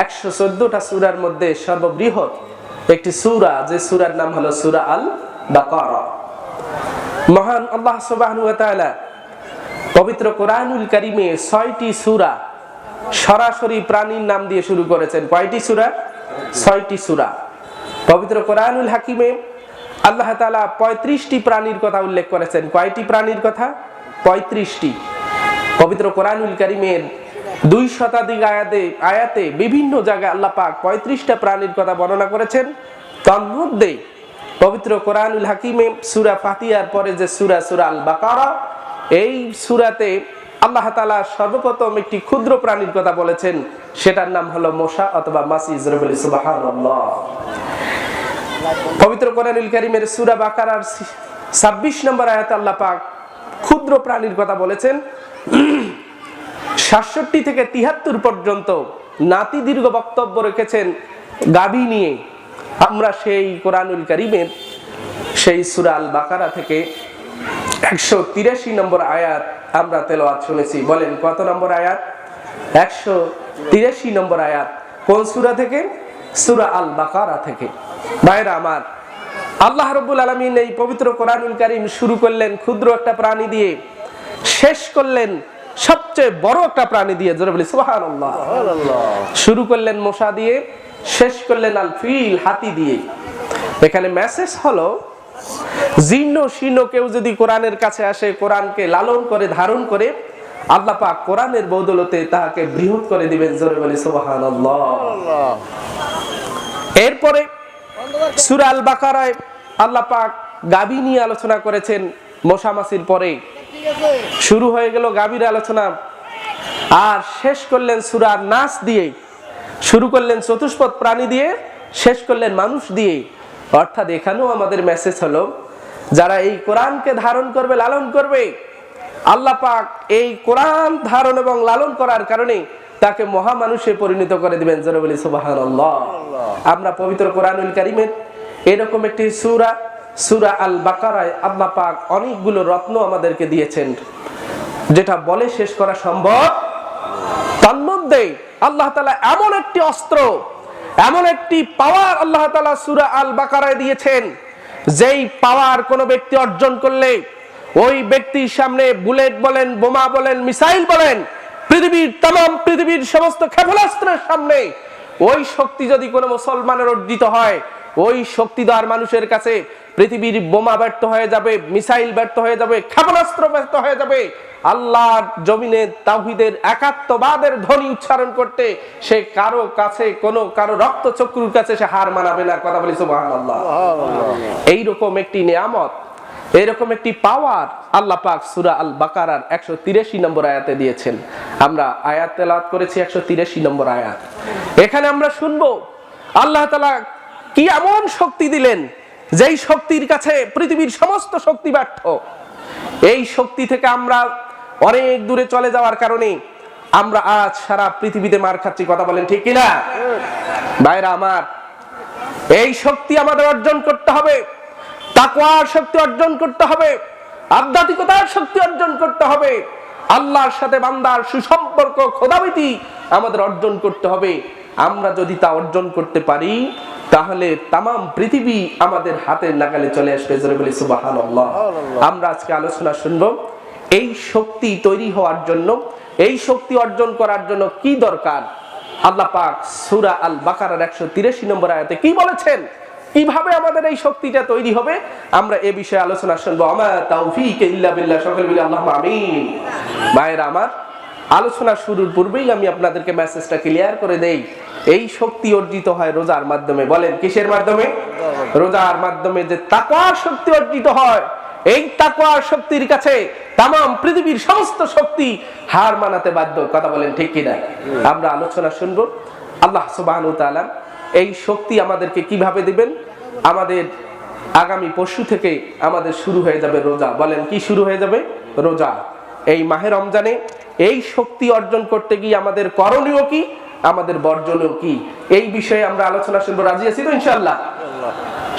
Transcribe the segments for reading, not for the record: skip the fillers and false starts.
114টা সূরার মধ্যে সর্ববৃহৎ একটি সূরা, যে সূরার নাম হলো সূরা আল বাকারা। মহান আল্লাহ সুবহানাহু ওয়া তাআলা পবিত্র কোরআনুল কারীমে 6টি সূরা সরাসরি প্রাণীর নাম দিয়ে শুরু করেছেন। কয়টি সূরা? 6টি সূরা। পবিত্র কোরআনুল হাকিমে আল্লাহ তাআলা 35টি প্রাণীর কথা উল্লেখ করেছেন। কয়টি প্রাণীর কথা? 35টি। পবিত্র কোরআনুল কারীমের 2 শতাধিক আয়াতে বিভিন্ন জায়গায় আল্লাহ পাক 35টা প্রাণীর কথা বর্ণনা করেছেন। তার মধ্যে পবিত্র কোরআনুল হাকিমে সূরা ফাতিহার পরে যে সূরা, সূরা আল বাকারা, এই সূরাতে আল্লাহ তাআলা সর্বপ্রথম একটি ক্ষুদ্র প্রাণীর কথা বলেছেন, সেটার নাম হলো মশা অথবা মাছি। সুবহানাল্লাহ। পবিত্র কোরআনুল কারীমের সূরা বাকারার 26 নম্বর আয়াতে আল্লাহ পাক ক্ষুদ্র প্রাণীর কথা বলেছেন। 67 থেকে 73 পর্যন্ত নাতি দীর্ঘ বক্তব্য রেখেছেন গাভী নিয়ে। আমরা সেই কোরআনুল কারীমের সেই সূরা আল বাকারা থেকে 183 নম্বর আয়াত আমরা তেলাওয়াত শুনেছি। বলেন কত নম্বর আয়াত? 183 নম্বর আয়াত। কোন সূরা থেকে? সূরা আল বাকারা থেকে। ভাইরা আমার, আল্লাহ রাব্বুল আলামিন এই পবিত্র কোরআনুল কারীম শুরু করলেন ক্ষুদ্র একটা প্রাণী দিয়ে, শেষ করলেন সবচেয়ে বড় একটা প্রাণী দিয়ে। জোরে বলি সুবহানাল্লাহ। শুরু করলেন মশা দিয়ে, শেষ করলেন আল ফিল, হাতি দিয়ে। এখানে মেসেজ হলো, জীর্ণ শীর্ণ কেউ যদি কোরআনের কাছে আসে, কোরআনকে লালন করে ধারণ করে, আল্লাহ পাক কোরআনের বদৌলতে তাহাকে বৃহৎ করে দিবেন। জোরে বলি সুবহানাল্লাহ। এরপরে সূরা আল বাকারায় আল্লাহ পাক গাভী নিয়ে আলোচনা করেছেন। মশা মাছির পরে শুরু হয়ে গেল গাভীর আলোচনা, আর শেষ করলেন সূরা নাস দিয়ে। শুরু করলেন চতুষ্পদ প্রাণী দিয়ে, শেষ করলেন মানুষ দিয়ে। অর্থাৎ এখানেও আমাদের মেসেজ হলো, যারা এই কোরআনকে ধারণ করবে, লালন করবে, আল্লাহ পাক এই কোরআন ধারণ এবং লালন করার কারণে তাকে মহা মানুষে পরিণত করে দিবেন। জোরে বলি সুবহানাল্লাহ। আমরা পবিত্র কোরআনুল কারীমের এরকম একটি সূরা, সূরা আল বাকারায় আল্লাহ পাক অনেকগুলো রত্ন আমাদেরকে দিয়েছেন, যেটা বলে শেষ করা সম্ভব। তার মধ্যে আল্লাহ তাআলা এমন একটি অস্ত্র, এমন একটি পাওয়ার আল্লাহ তাআলা সূরা আল বাকারায় দিয়েছেন, যেই পাওয়ার কোন ব্যক্তি অর্জন করলে ওই ব্যক্তির সামনে বুলেট বলেন, বোমা বলেন, মিসাইল বলেন, পৃথিবীর সমস্ত ক্ষেপণাস্ত্রের সামনে ওই শক্তি যদি কোনো মুসলমানের অর্জিত হয়, ওই শক্তিধর মানুষের কাছে পৃথিবীর বোমা ব্যর্থ হয়ে যাবে, মিসাইল ব্যর্থ হয়ে যাবে, ক্ষেপণাস্ত্র ব্যর্থ হয়ে যাবে। আল্লাহর জমিনে তাওহীদের একাত্মবাদের ধ্বনি উচ্চারণ করতে সে কারো কাছে, কারো রক্তচক্ষুর কাছে সে হার মানাবে না। কথা বলি সুবহানাল্লাহ। এইরকম একটি নিয়ামত, এরকম একটি পাওয়ার আল্লাহ পাক সূরা আল বাকারার 183 নম্বর আয়াতে দিয়েছেন। আমরা আয়াত তেলাওয়াত করেছি 183 নম্বর আয়াত। এখানে আমরা শুনবো আল্লাহ তাআলা কি এমন শক্তি দিলেন, যেই শক্তির কাছে পৃথিবীর সমস্ত শক্তি ব্যর্থ। এই শক্তি থেকে আমরা অনেক দূরে চলে যাওয়ার কারণে আমরা আজ সারা পৃথিবীতে মার খাচ্ছি। কথা বলেন ঠিক কিনা? ভাইরা আমার, এই শক্তি আমাদের অর্জন করতে হবে। তাকওয়ার শক্তি অর্জন করতে হবে, আধ্যাত্মিকতার শক্তি অর্জন করতে হবে, আল্লাহর সাথে বান্দার সুসম্পর্ক, খোদাভীতি আমাদের অর্জন করতে হবে। আমরা যদি তা অর্জন করতে পারি, তাহলে তামাম পৃথিবী আমাদের হাতের নাগালে চলে আসবে। জোরে বলি সুবহানাল্লাহ। আমরা আজকে আলোচনা শুনব এই শক্তি তৈরি হওয়ার জন্য, এই শক্তি অর্জন করার জন্য কি দরকার। আল্লাহ পাক সূরা আল বাকারার 183 নম্বর আয়াতে কি বলেছেন, কিভাবে আমাদের এই শক্তিটা তৈরি হবে, আমরা এ বিষয়ে আলোচনা শুনবো। আমা তাওফীক ইল্লা বিল্লাহ। সকলে বলি আল্লাহুম্মা আমিন। ভাইরা আমার, আলোচনা শুরুর পূর্বেই আমি আপনাদেরকে মেসেজটা ক্লিয়ার করে দেই। এই শক্তি অর্জিত হয় রোজার মাধ্যমে। বলেন কিসের মাধ্যমে? রোজার মাধ্যমে যে তাকওয়ার শক্তি অর্জিত হয়, এই তাকওয়ার শক্তির কাছে তামাম পৃথিবীর সমস্ত শক্তি হার মানাতে বাধ্য। কথা বলেন ঠিক কিনা? আমরা আলোচনা শুনবো আল্লাহ সুবহানাহু ওয়া তাআলা এই শক্তি আমাদেরকে কিভাবে দিবেন। আমাদের আগামী পরশু থেকে আমাদের শুরু হয়ে যাবে রোজা। বলেন কি শুরু হয়ে যাবে? রোজা। এই মাহে রমজানে এই শক্তি অর্জন করতে গিয়ে আমাদের করণীয় কি, আমাদের বর্জনীয় কি, এই বিষয়ে আমরা আলোচনা শুনবো। রাজি আছি তো ইনশাআল্লাহ?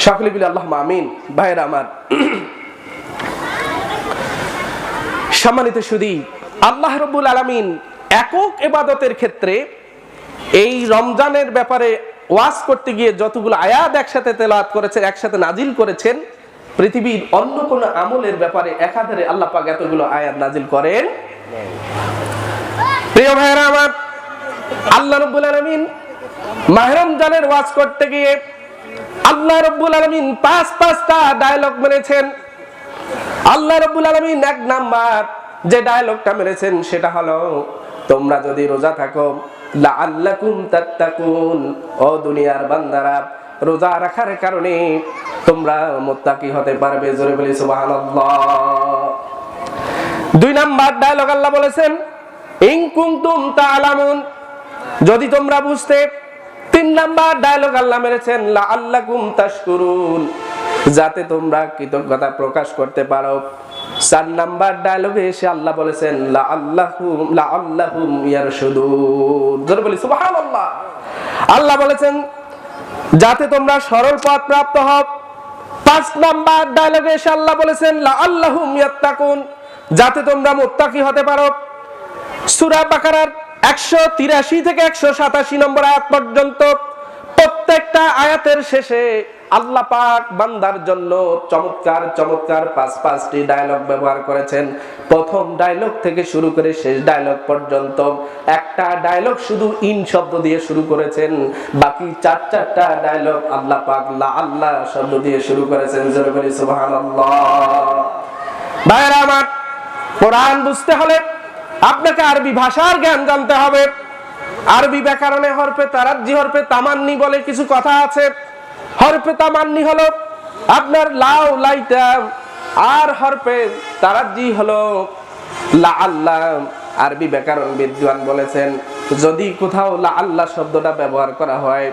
সকলে বলি আল্লাহুম্মা আমিন। ভাইরা আমার, সম্মানিত সুধী, আল্লাহ রাব্বুল আলামিন একক ইবাদতের ক্ষেত্রে এই রমজানের ব্যাপারে ওয়াজ করতে গিয়ে যতগুলো আয়াত একসাথে তেলাওয়াত করেছেন, একসাথে নাজিল করেছেন, পৃথিবীর অন্য কোন আমলের ব্যাপারে একাধারে আল্লাহ পাক এতগুলো আয়াত নাজিল করেন। প্রিয় ভাইরা আমার, আল্লাহ রাব্বুল আলামিন মাহে রমজানের ওয়াজ করতে গিয়ে আল্লাহ রাব্বুল আলামিন পাঁচটা ডায়লগ মেরেছেন। আল্লাহ রাব্বুল আলামিন এক নাম্বার যে ডায়লগটা মেরেছেন সেটা হলো, তোমরা যদি রোজা থাকো লাআল্লাকুম তাত্তাকুন, ও দুনিয়ার বান্দারা রোজা রাখার কারণে তোমরা মুত্তাকি হতে পারবে। জোরে বলি সুবহানাল্লাহ। দুই নাম্বার ডায়লগ আল্লাহ বলেছেন ইন কুনতুম তা'লামুন, যদি তোমরা বুঝতে। তিন নাম্বার ডায়লগ আল্লাহ মেরেছেন লাআল্লাকুম তাশকুরুন, যাতে তোমরা কৃতজ্ঞতা প্রকাশ করতে পারো। চার নাম্বার ডায়লগে এসে আল্লাহ বলেছেন লাআল্লাহুম ইয়ারশুদুন। জোরে বলি সুবহানাল্লাহ। আল্লাহ বলেছেন যাতে তোমরা সরল পথ প্রাপ্ত হও। পাঁচ নাম্বার ডায়লগে এসে আল্লাহ বলেছেন লাআল্লাহুম ইয়াত্তাকুন, যাতে তোমরা মুত্তাকি হতে পারো। সূরা বাকারার 183 থেকে 187 নম্বর আয়াত পর্যন্ত প্রত্যেকটা আয়াতের শেষে আল্লাহ পাক বান্দার জন্য চমৎকার চমৎকার পাঁচটি ডায়লগ ব্যবহার করেছেন। প্রথম ডায়লগ থেকে শুরু করে শেষ ডায়লগ পর্যন্ত একটা ডায়লগ শুধু ইন শব্দ দিয়ে শুরু করেছেন, বাকি চারটা ডায়লগ আল্লাহ পাক আল্লাহ শব্দ দিয়ে শুরু করেছেন। জোরে বলি সুবহানাল্লাহ। ভাইরা আমার, কোরআন বুঝতে হলে আপনাকে আরবি ভাষার জ্ঞান জানতে হবে। আরবি ব্যাকরণে হরফে তারাজ্জি, হরফে তামান্নি বলে কিছু কথা আছে। হরফে তামান্নি হলো আপনার লাউ লাইতা, আর হরফে তারাজ্জি হলো লা আল্লাহ। আরবি ব্যাকরণ বিদ্বান বলেছেন যদি কোথাও লা আল্লাহ শব্দটা ব্যবহার করা হয়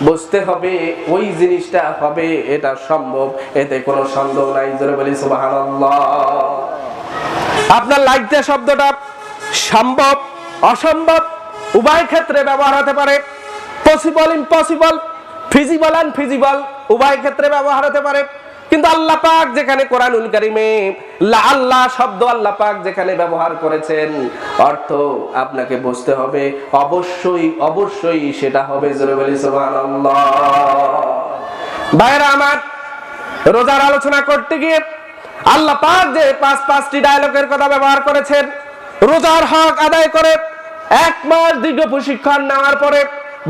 বুঝতে হবে ওই জিনিসটা হবে, এটা সম্ভব, এতে কোনো সন্দেহ নাই। জোরে বলি সুবহানাল্লাহ। আপনার লাইতা শব্দটা সম্ভব অসম্ভব উভয় ক্ষেত্রে ব্যবহার হতে পারে। পসিবল ইম্পসিবল, ফিজিবল আনফিজিবল উভয় ক্ষেত্রে ব্যবহার হতে পারে। কিন্তু আল্লাহ পাক যেখানে কোরআনুল কারীমে লা আল্লাহ শব্দ আল্লাহ পাক যেখানে ব্যবহার করেছেন, অর্থ আপনাকে বুঝতে হবে অবশ্যই অবশ্যই সেটা হবে। জোরে বলি সুবহানাল্লাহ। ভাইরা আমার, রোজার আলোচনা করতে গিয়ে আল্লাহ পাক যে পাঁচটি ডায়লগের কথা ব্যবহার করেছেন, রোজার হক আদায় করে 1 মাস দীর্ঘ প্রশিক্ষণ নেওয়ার পরে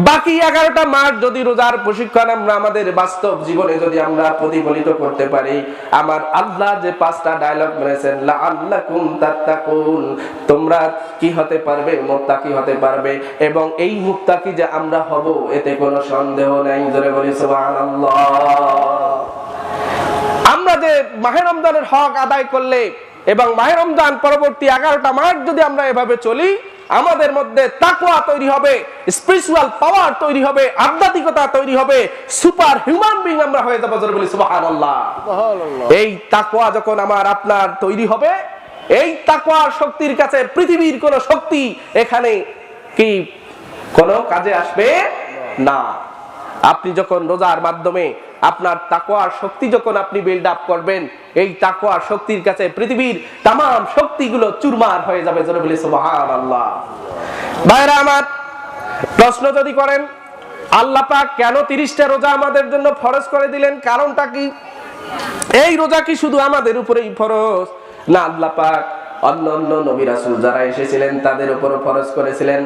বাকি 11টা মাস যদি রোজার প্রশিক্ষণ আমরা আমাদের বাস্তব জীবনে যদি আমরা প্রতিফলিত করতে পারি, আমার আল্লাহ যে 5টা ডায়লগ মেরেছেন লাআল্লাকুম তাত্তাকুন, তোমরা কি হতে পারবে? মুত্তাকি হতে পারবে। এবং এই মুত্তাকি যে আমরা হব এতে কোনো সন্দেহ নাই। জোরে বলি সুবহানাল্লাহ। আমরা যে মাহে রমজানের হক আদায় করলে এবং মাহে রমজান পরবর্তী 11টা মাস যদি আমরা এভাবে চলি, আমাদের মধ্যে তাকওয়া তৈরি হবে, স্পিরিচুয়াল পাওয়ার তৈরি হবে, আধ্যাত্মিকতা তৈরি হবে, সুপার হিউম্যান বিং আমরা হয়ে যাব। জোরে বলি সুবহানাল্লাহ। এই তাকওয়া যখন আমার আপনার তৈরি হবে, এই তাকওয়ার শক্তির কাছে পৃথিবীর কোন শক্তি এখানে কি কোনো কাজে আসবে না। আপনি যখন রোজার মাধ্যমে আপনার তাকওয়ার শক্তি যখন আপনি বিল্ড আপ করবেন, এই তাকওয়ার শক্তির কাছে পৃথিবীর तमाम শক্তিগুলো চুরমার হয়ে যাবে। জোরে বলি সুবহানাল্লাহ। ভাইরা আমার, প্রশ্ন যদি করেন আল্লাহ পাক কেন 30টা রোজা আমাদের জন্য ফরজ করে দিলেন, কারণটা কি? এই রোজা কি শুধু আমাদের উপরেই ফরজ? না, আল্লাহ পাক অন্যান্য নবী রাসূল যারা এসেছিলেন তাদের উপরও ফরজ করেছিলেন।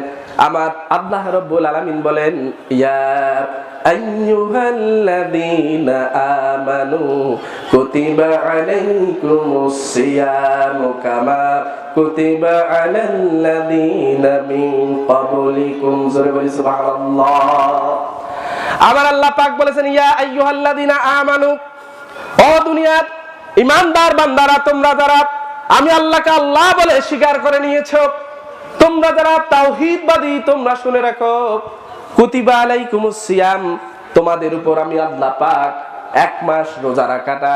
আমার আল্লাহ রাব্বুল আলামিন বলেন ইয়া আইয়ুহাল্লাযীনা আমানু কুতিবা আলাইকুমুস সিয়ামু কামা কুতিবা আলাল্লাযীনা মিন ক্বাবলিকুম। জোরে বলি সুবহানাল্লাহ। আমার আল্লাহ পাক বলেছেন ইয়া আইয়ুহাল্লাযীনা আমানু, ও দুনিয়ার ঈমানদার বান্দারা, তোমরা যারা আমি আল্লাহকে আল্লাহ বলে স্বীকার করে নিয়েছো, তোমরা যারা তাওহীদবাদী, তোমরা শুনে রাখো কুতিবা আলাইকুমুস সিয়াম, তোমাদের উপর আমি আল্লাহ পাক 1 মাস রোজা রাখাটা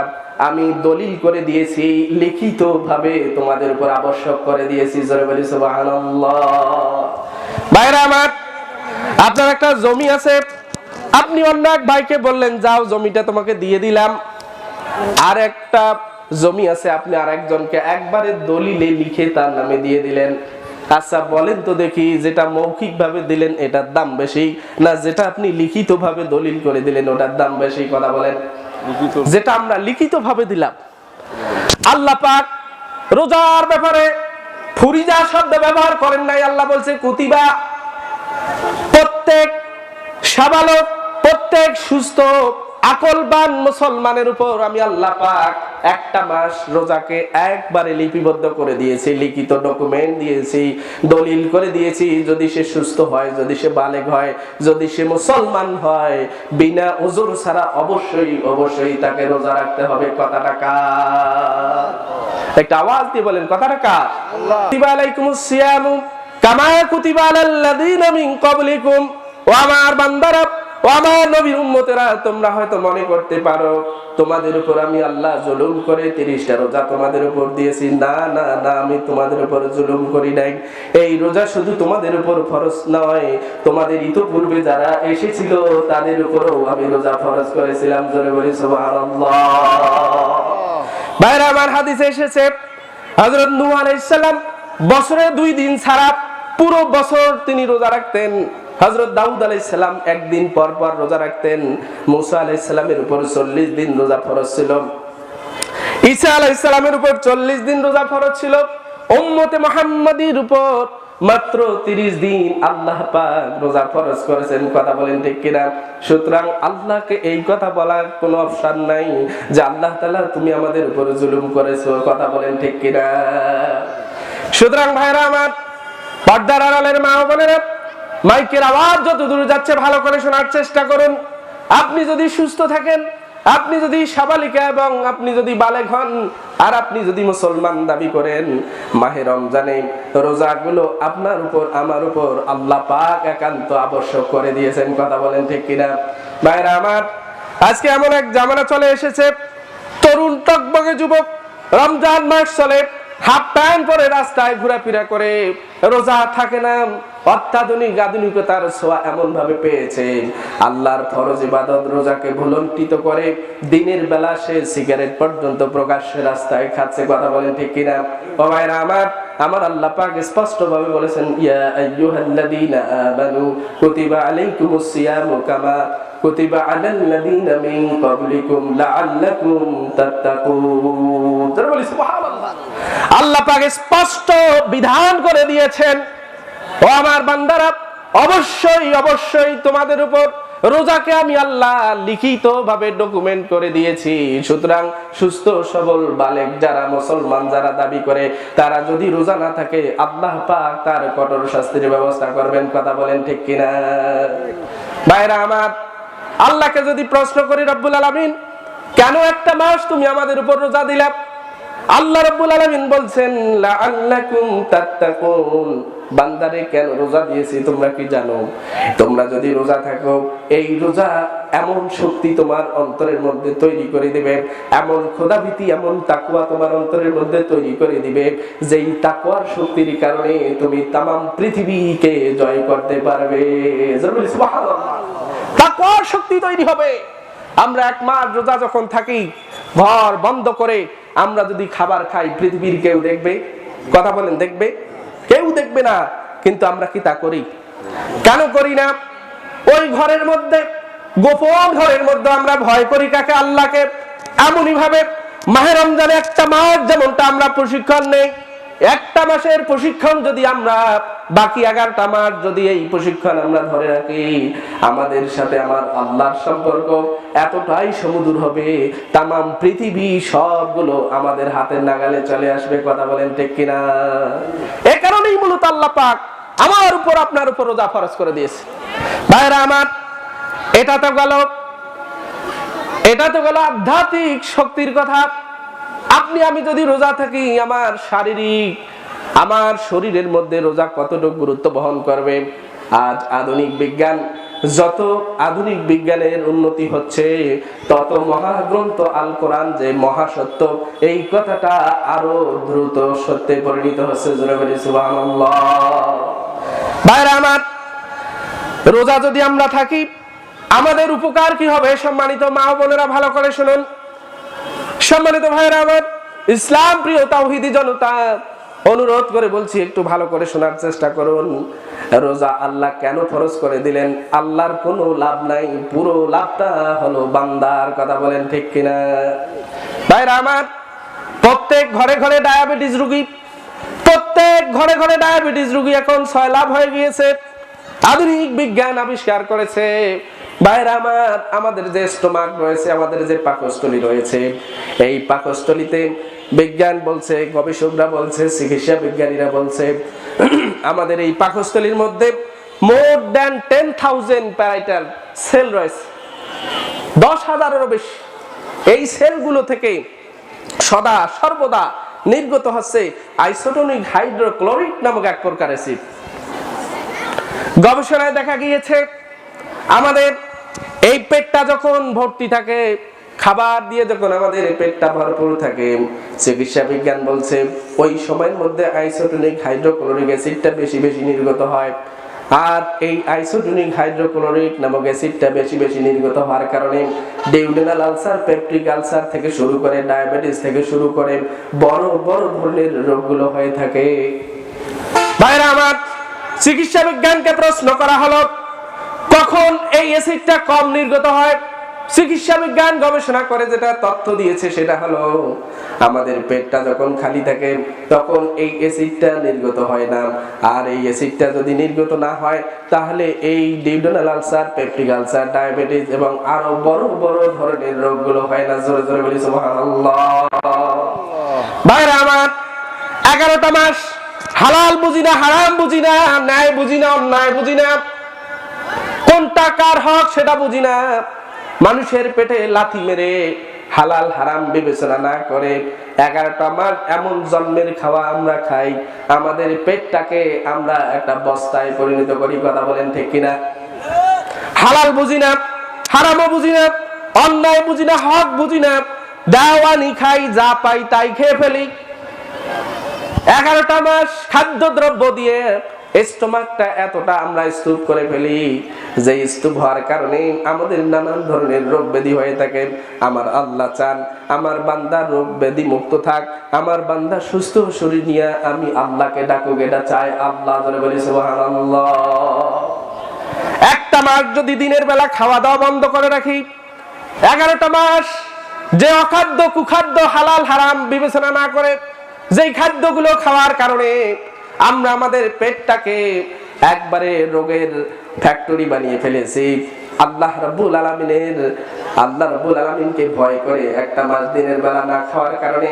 আমি দলিল করে দিয়েছি, লিখিত ভাবে তোমাদের উপর আবশ্যক করে দিয়েছি। জোরে বলি সুবহানাল্লাহ। ভাইরা আমার, আপনার একটা জমি আছে, আপনি অন্য এক ভাইকে বললেন যাও জমিটা তোমাকে দিয়ে দিলাম। আর একটা জমি আছে, আপনি আরেকজনকে একবারে দলিলে লিখে তার নামে দিয়ে দিলেন। আচ্ছা বলেন তো দেখি, যেটা মৌখিক ভাবে দিলেন এটার দাম বেশি, না যেটা আপনি লিখিত ভাবে দলিল করে দিলেন ওটার দাম বেশি? কথা বলেন। যেটা আমরা লিখিত ভাবে দিলাম। আল্লাহ পাক রোজার ব্যাপারে ফরিজা শব্দ ব্যবহার করেন নাই। আল্লাহ বলছে কুতিবা। প্রত্যেক সাবালক, প্রত্যেক সুস্থ আকলবান মুসলমানের উপর আমি আল্লাহ পাক একটা মাস রোজাকে একবারে লিপিবদ্ধ করে দিয়েছি, লিখিত ডকুমেন্ট দিয়েছি, দলিল করে দিয়েছি। যদি সে সুস্থ হয়, যদি সে বালেগ হয়, যদি সে মুসলমান হয়, বিনা উযর ছাড়া অবশ্যই অবশ্যই তাকে রোজা রাখতে হবে। কথাটা কার? একটা আওয়াজ দিয়ে বলেন, কথাটা কার? আল্লাহ। কুতিবা আলাইকুমুস সিয়ামু কামা কুতিবা আলাল্লাযীনা মিন ক্বাবলিকুম। ও আমার বান্দারা, ও আমার নবীর উম্মতেরা, তোমরা হয়তো মনে করতে পারো তোমাদের উপর আমি আল্লাহ জুলুম করে 30টা রোজা তোমাদের উপর দিয়েছি। না না না, আমি তোমাদের উপর জুলুম করি নাই। এই রোজা শুধু তোমাদের উপর ফরজ নয়, তোমাদের ইতোপূর্বে যারা এসেছিল তাদের উপরও আমি রোজা ফরজ করেছিলাম। জোরে বলি সুবহানাল্লাহ। ভাইরা আমার, হাদিসে এসেছে হযরত নূহ আলাইহিস সালাম বছরে 2 দিন ছাড়া পুরো বছর তিনি রোজা রাখতেন। হযরত দাউদ আলাইহিস সালাম একদিন পর পর রোজা রাখতেন। মুসা আলাইহিস সালামের উপর 40 দিন রোজা ফরজ ছিল। ঈসা আলাইহিস সালামের উপর 40 দিন রোজা ফরজ ছিল। উম্মতে মুহাম্মাদীর উপর মাত্র 30 দিন আল্লাহ পাক রোজা ফরজ করেছেন। কথা বলেন ঠিক কিনা? সুতরাং আল্লাহকে এই কথা বলার কোনো অপশন নাই যে আল্লাহ তাআলা তুমি আমাদের উপর জুলুম করেছো। কথা বলেন ঠিক কিনা? সুতরাং ভাইরা আমার, পর্দার আড়ালের মা ও বোনেরা, মাইকের আওয়াজ যত দূর যাচ্ছে ভালো করে শোনার চেষ্টা করুন। আপনি যদি সুস্থ থাকেন, আপনি যদি সাবালিকা এবং আপনি যদি বালেগ হন, আর আপনি যদি মুসলমান দাবি করেন, মাহে রমজানে রোজাগুলো আপনার উপর আমার উপর আল্লাহ পাক একান্ত আবশ্যক করে দিয়েছেন। কথা বলেন ঠিক কিনা? ভাইরা আমার, আজকে এমন এক জামানা চলে এসেছে, তরুণ টকবগে যুবক রমজান মাস চলে হাফ প্যান্ট পরে রাস্তায় ঘোরাফেরা করে, রোজা থাকে না। অত্যাধুনিক আধুনিকতার ছোঁয়া এমন ভাবে পেয়েছে, আল্লাহর ফরজ ইবাদত রোজাকে ভুলন্টিত করে দিনের বেলা সে সিগারেট পর্যন্ত প্রকাশ্যে রাস্তায় খাচ্ছে। কথা বলেন ঠিক কিনা? ও ভাইরা আমার, আমার আল্লাহ পাক স্পষ্ট ভাবে বলেছেন, ইয়া আইয়ুহাল্লাযীনা আমানু কুতিবা আলাইকুমুস সিয়ামু কামা কুতিবা আলাল্লাযীনা মিন ক্বাবলিকুম লাআল্লাকুম তাত্তাকুন। জোরে বলি সুবহানাল্লাহ। আল্লাহ পাক স্পষ্ট বিধান করে দিয়েছেন, ও আমার বান্দারা, অবশ্যই অবশ্যই তোমাদের উপর রোজাকে আমি আল্লাহ লিখিত ভাবে ডকুমেন্ট করে দিয়েছি। সুতরাং সুস্থ সবল বালেগ যারা মুসলমান যারা দাবি করে, তারা যদি রোজা না থাকে আল্লাহ পাক তার কঠোর শাস্তির ব্যবস্থা করবেন। কথা বলেন ঠিক কিনা? ভাইরা আমার, আল্লাহকে যদি প্রশ্ন করি, রব্বুল আলামিন কেন একটা মাস তুমি আমাদের উপর রোজা দিলা? আল্লাহ রাব্বুল আলামিন বলছেন, লাআল্লাকুম তাত্তাকুন। বান্দারে কেন রোজা দিয়েছি তোমরা কি জানো? তোমরা যদি রোজা থাকো, এই রোজা এমন শক্তি তোমার অন্তরের মধ্যে তৈরি করে দিবে, এমন খোদাভীতি, এমন তাকওয়া তোমার অন্তরের মধ্যে তৈরি করে দিবে, যেই তাকওয়ার শক্তির কারণে তুমি তামাম পৃথিবীকে জয় করতে পারবে। সুবহানাল্লাহ। তাকওয়ার শক্তি তৈরি হবে। আমরা এক মাস রোজা যখন থাকি, ঘর বন্ধ করে আমরা যদি খাবার খাই, পৃথিবীর কেউ দেখবে? কথা বলেন, দেখবে? কেউ দেখবে না। কিন্তু আমরা কি তা করি? কেন করি না? ওই ঘরের মধ্যে, গোপন ঘরের মধ্যে আমরা ভয় করি কাকে? আল্লাহকে। এমনই ভাবে মাহে রমজানে একটা মাস যেমনটা আমরা প্রশিক্ষণ নেই, একটা মাসের প্রশিক্ষণ যদি আমরা বাকি 11টা মাস যদি এই প্রশিক্ষণ আমরা ধরে রাখি, আমাদের সাথে আমার আল্লাহর সম্পর্ক এতটাই সমুদূর হবে, তামাম পৃথিবী সবগুলো আমাদের হাতের নাগালে চলে আসবে। কথা বলেন ঠিক কিনা? এই কারণেই মূলত আল্লাহ পাক আমার উপর আপনার উপর রোজা ফরজ করে দিয়েছে। ভাইরা আমার, এটা তো গেল আধ্যাত্মিক শক্তির কথা। আপনি আমি যদি রোজা থাকি, আমার শারীরিক, আমার শরীরের মধ্যে রোজা কতটুকু গুরুত্ব বহন করবে। আজ আধুনিক বিজ্ঞান, যত আধুনিক বিজ্ঞানের উন্নতি হচ্ছে, তত মহাগ্রন্থ আল কোরআন যে মহাসত্য, এই কথাটা আরো দ্রুত সত্যে পরিণত হচ্ছে। জোরে বলি সুবহানাল্লাহ। ভাইরা আমার, রোজা যদি আমরা থাকি, আমাদের উপকার কি হবে? সম্মানিত মা ও বোনেরা, ভালো করে শুনুন। সম্মানিত ভাইরা আমার, ইসলাম প্রিয় তাওহীদি জনতা, অনুরোধ করে বলছি একটু ভালো করে শোনার চেষ্টা করুন। রোজা আল্লাহ কেন ফরজ করে দিলেন? আল্লাহর কোনো লাভ নাই, পুরো লাভটা হলো বান্দার। কথা বলেন ঠিক কিনা? ভাইরা আমার, প্রত্যেক ঘরে ঘরে ডায়াবেটিস রোগী, প্রত্যেক ঘরে ঘরে ডায়াবেটিস রোগী এখন 6 লাভ হয়ে গিয়েছে। আধুনিক বিজ্ঞান আবিষ্কার করেছে। ভাইরা আমার, আমাদের যে স্টোমাক রয়েছে, আমাদের যে পাকস্থলী রয়েছে, এই পাকস্থলীতে বিজ্ঞান বলছে, গবেষকরা বলছে, চিকিৎসা বিজ্ঞানীরা বলছে, আমাদের এই পাকস্থলীর মধ্যে মোর দ্যান 10,000 প্যারাইটাল সেল রয়েছে, 10,000-এরও বেশি। এই সেলগুলো থেকে সদা সর্বদা নির্গত হচ্ছে আইসোটোনিক হাইড্রোক্লোরিক নামক এক প্রকার অ্যাসিড। গবেষণায় দেখা গিয়েছে আমাদের এই পেটটা যখন ভর্তি থাকে, খাবার দিয়ে যখন আমাদের পেটটা ভরপুর থাকে, চিকিৎসা বিজ্ঞান বলছে ওই সময়ের মধ্যে আইসোটোনিক হাইড্রোক্লোরিক অ্যাসিডটা বেশি বেশি নির্গত হয়। আর এই আইসোটোনিক হাইড্রোক্লোরিক নামক অ্যাসিডটা বেশি বেশি নির্গত হওয়ার কারণে ডিউডেনাল আলসার, পেপটিক আলসার থেকে শুরু করে ডায়াবেটিস থেকে শুরু করে বড় বড় ধরনের রোগগুলো হয়ে থাকে। ভাইরা আমার, চিকিৎসা বিজ্ঞানকে প্রশ্ন করা হলো কখন এই অ্যাসিডটা কম নির্গত হয়। চিকিৎসা বিজ্ঞান গবেষণা করে যেটা তথ্য দিয়েছে সেটা হলো আমাদের পেটটা যখন খালি থাকে তখন এই অ্যাসিডটা নির্গত হয় না। আর এই অ্যাসিডটা যদি নির্গত না হয় তাহলে এই duodenal ulcer, peptic ulcer, diabetes এবং আরো বড় বড় ধরনের রোগগুলো হয় না। জোরে জোরে বলি সুবহানাল্লাহ। ভাইরা আমার, 11টা মাস হালাল বুঝি না, হারাম বুঝি না, ন্যায় বুঝি না, অন্যায় বুঝি না, কোনটা কার হক সেটা বুঝি না, মানুষের পেটে লাথি মেরে হালাল হারাম বিবেচনা না করে 11টা মাস এমন জন্মের খাওয়া আমরা খাই, আমাদের পেটটাকে আমরা একটা বস্তায় পরিণত করি। কথা বলেন ঠিক কিনা? হালাল বুঝি না, হারামও বুঝি না, অন্যায় বুঝি না, হক বুঝি না, দেওয়ানি খাই, যা পাই তাই খেয়ে ফেলি। 11টা মাস খাদ্যদ্রব্য দিয়ে স্টোমাকটা এতটা আমরা স্তূপ করে ফেলি যে স্তূপ হওয়ার কারণে আমাদের নানান ধরনের রোগ ব্যাধি হয়ে থাকে। আমার আল্লাহ চান আমার বান্দা রোগ ব্যাধি মুক্ত থাক, আমার বান্দা সুস্থ শরীর নিয়ে আমি আল্লাহকে ডাকুক, এটা চাই আল্লাহ। জোরে বলি সুবহানাল্লাহ। একটা মাস যদি দিনের বেলা খাওয়া দাওয়া বন্ধ করে রাখি, 11টা মাস যে অখাদ্য কুখাদ্য হালাল হারাম বিবেচনা না করে যেই খাদ্যগুলো খাওয়ার কারণে আমরা আমাদের পেটটাকে একবারে রোগের ফ্যাক্টরি বানিয়ে ফেলেছি। আল্লাহ রাব্বুল আলামিনকে ভয় করে একটা মাস দিনের বেলা না খাওয়ার কারণে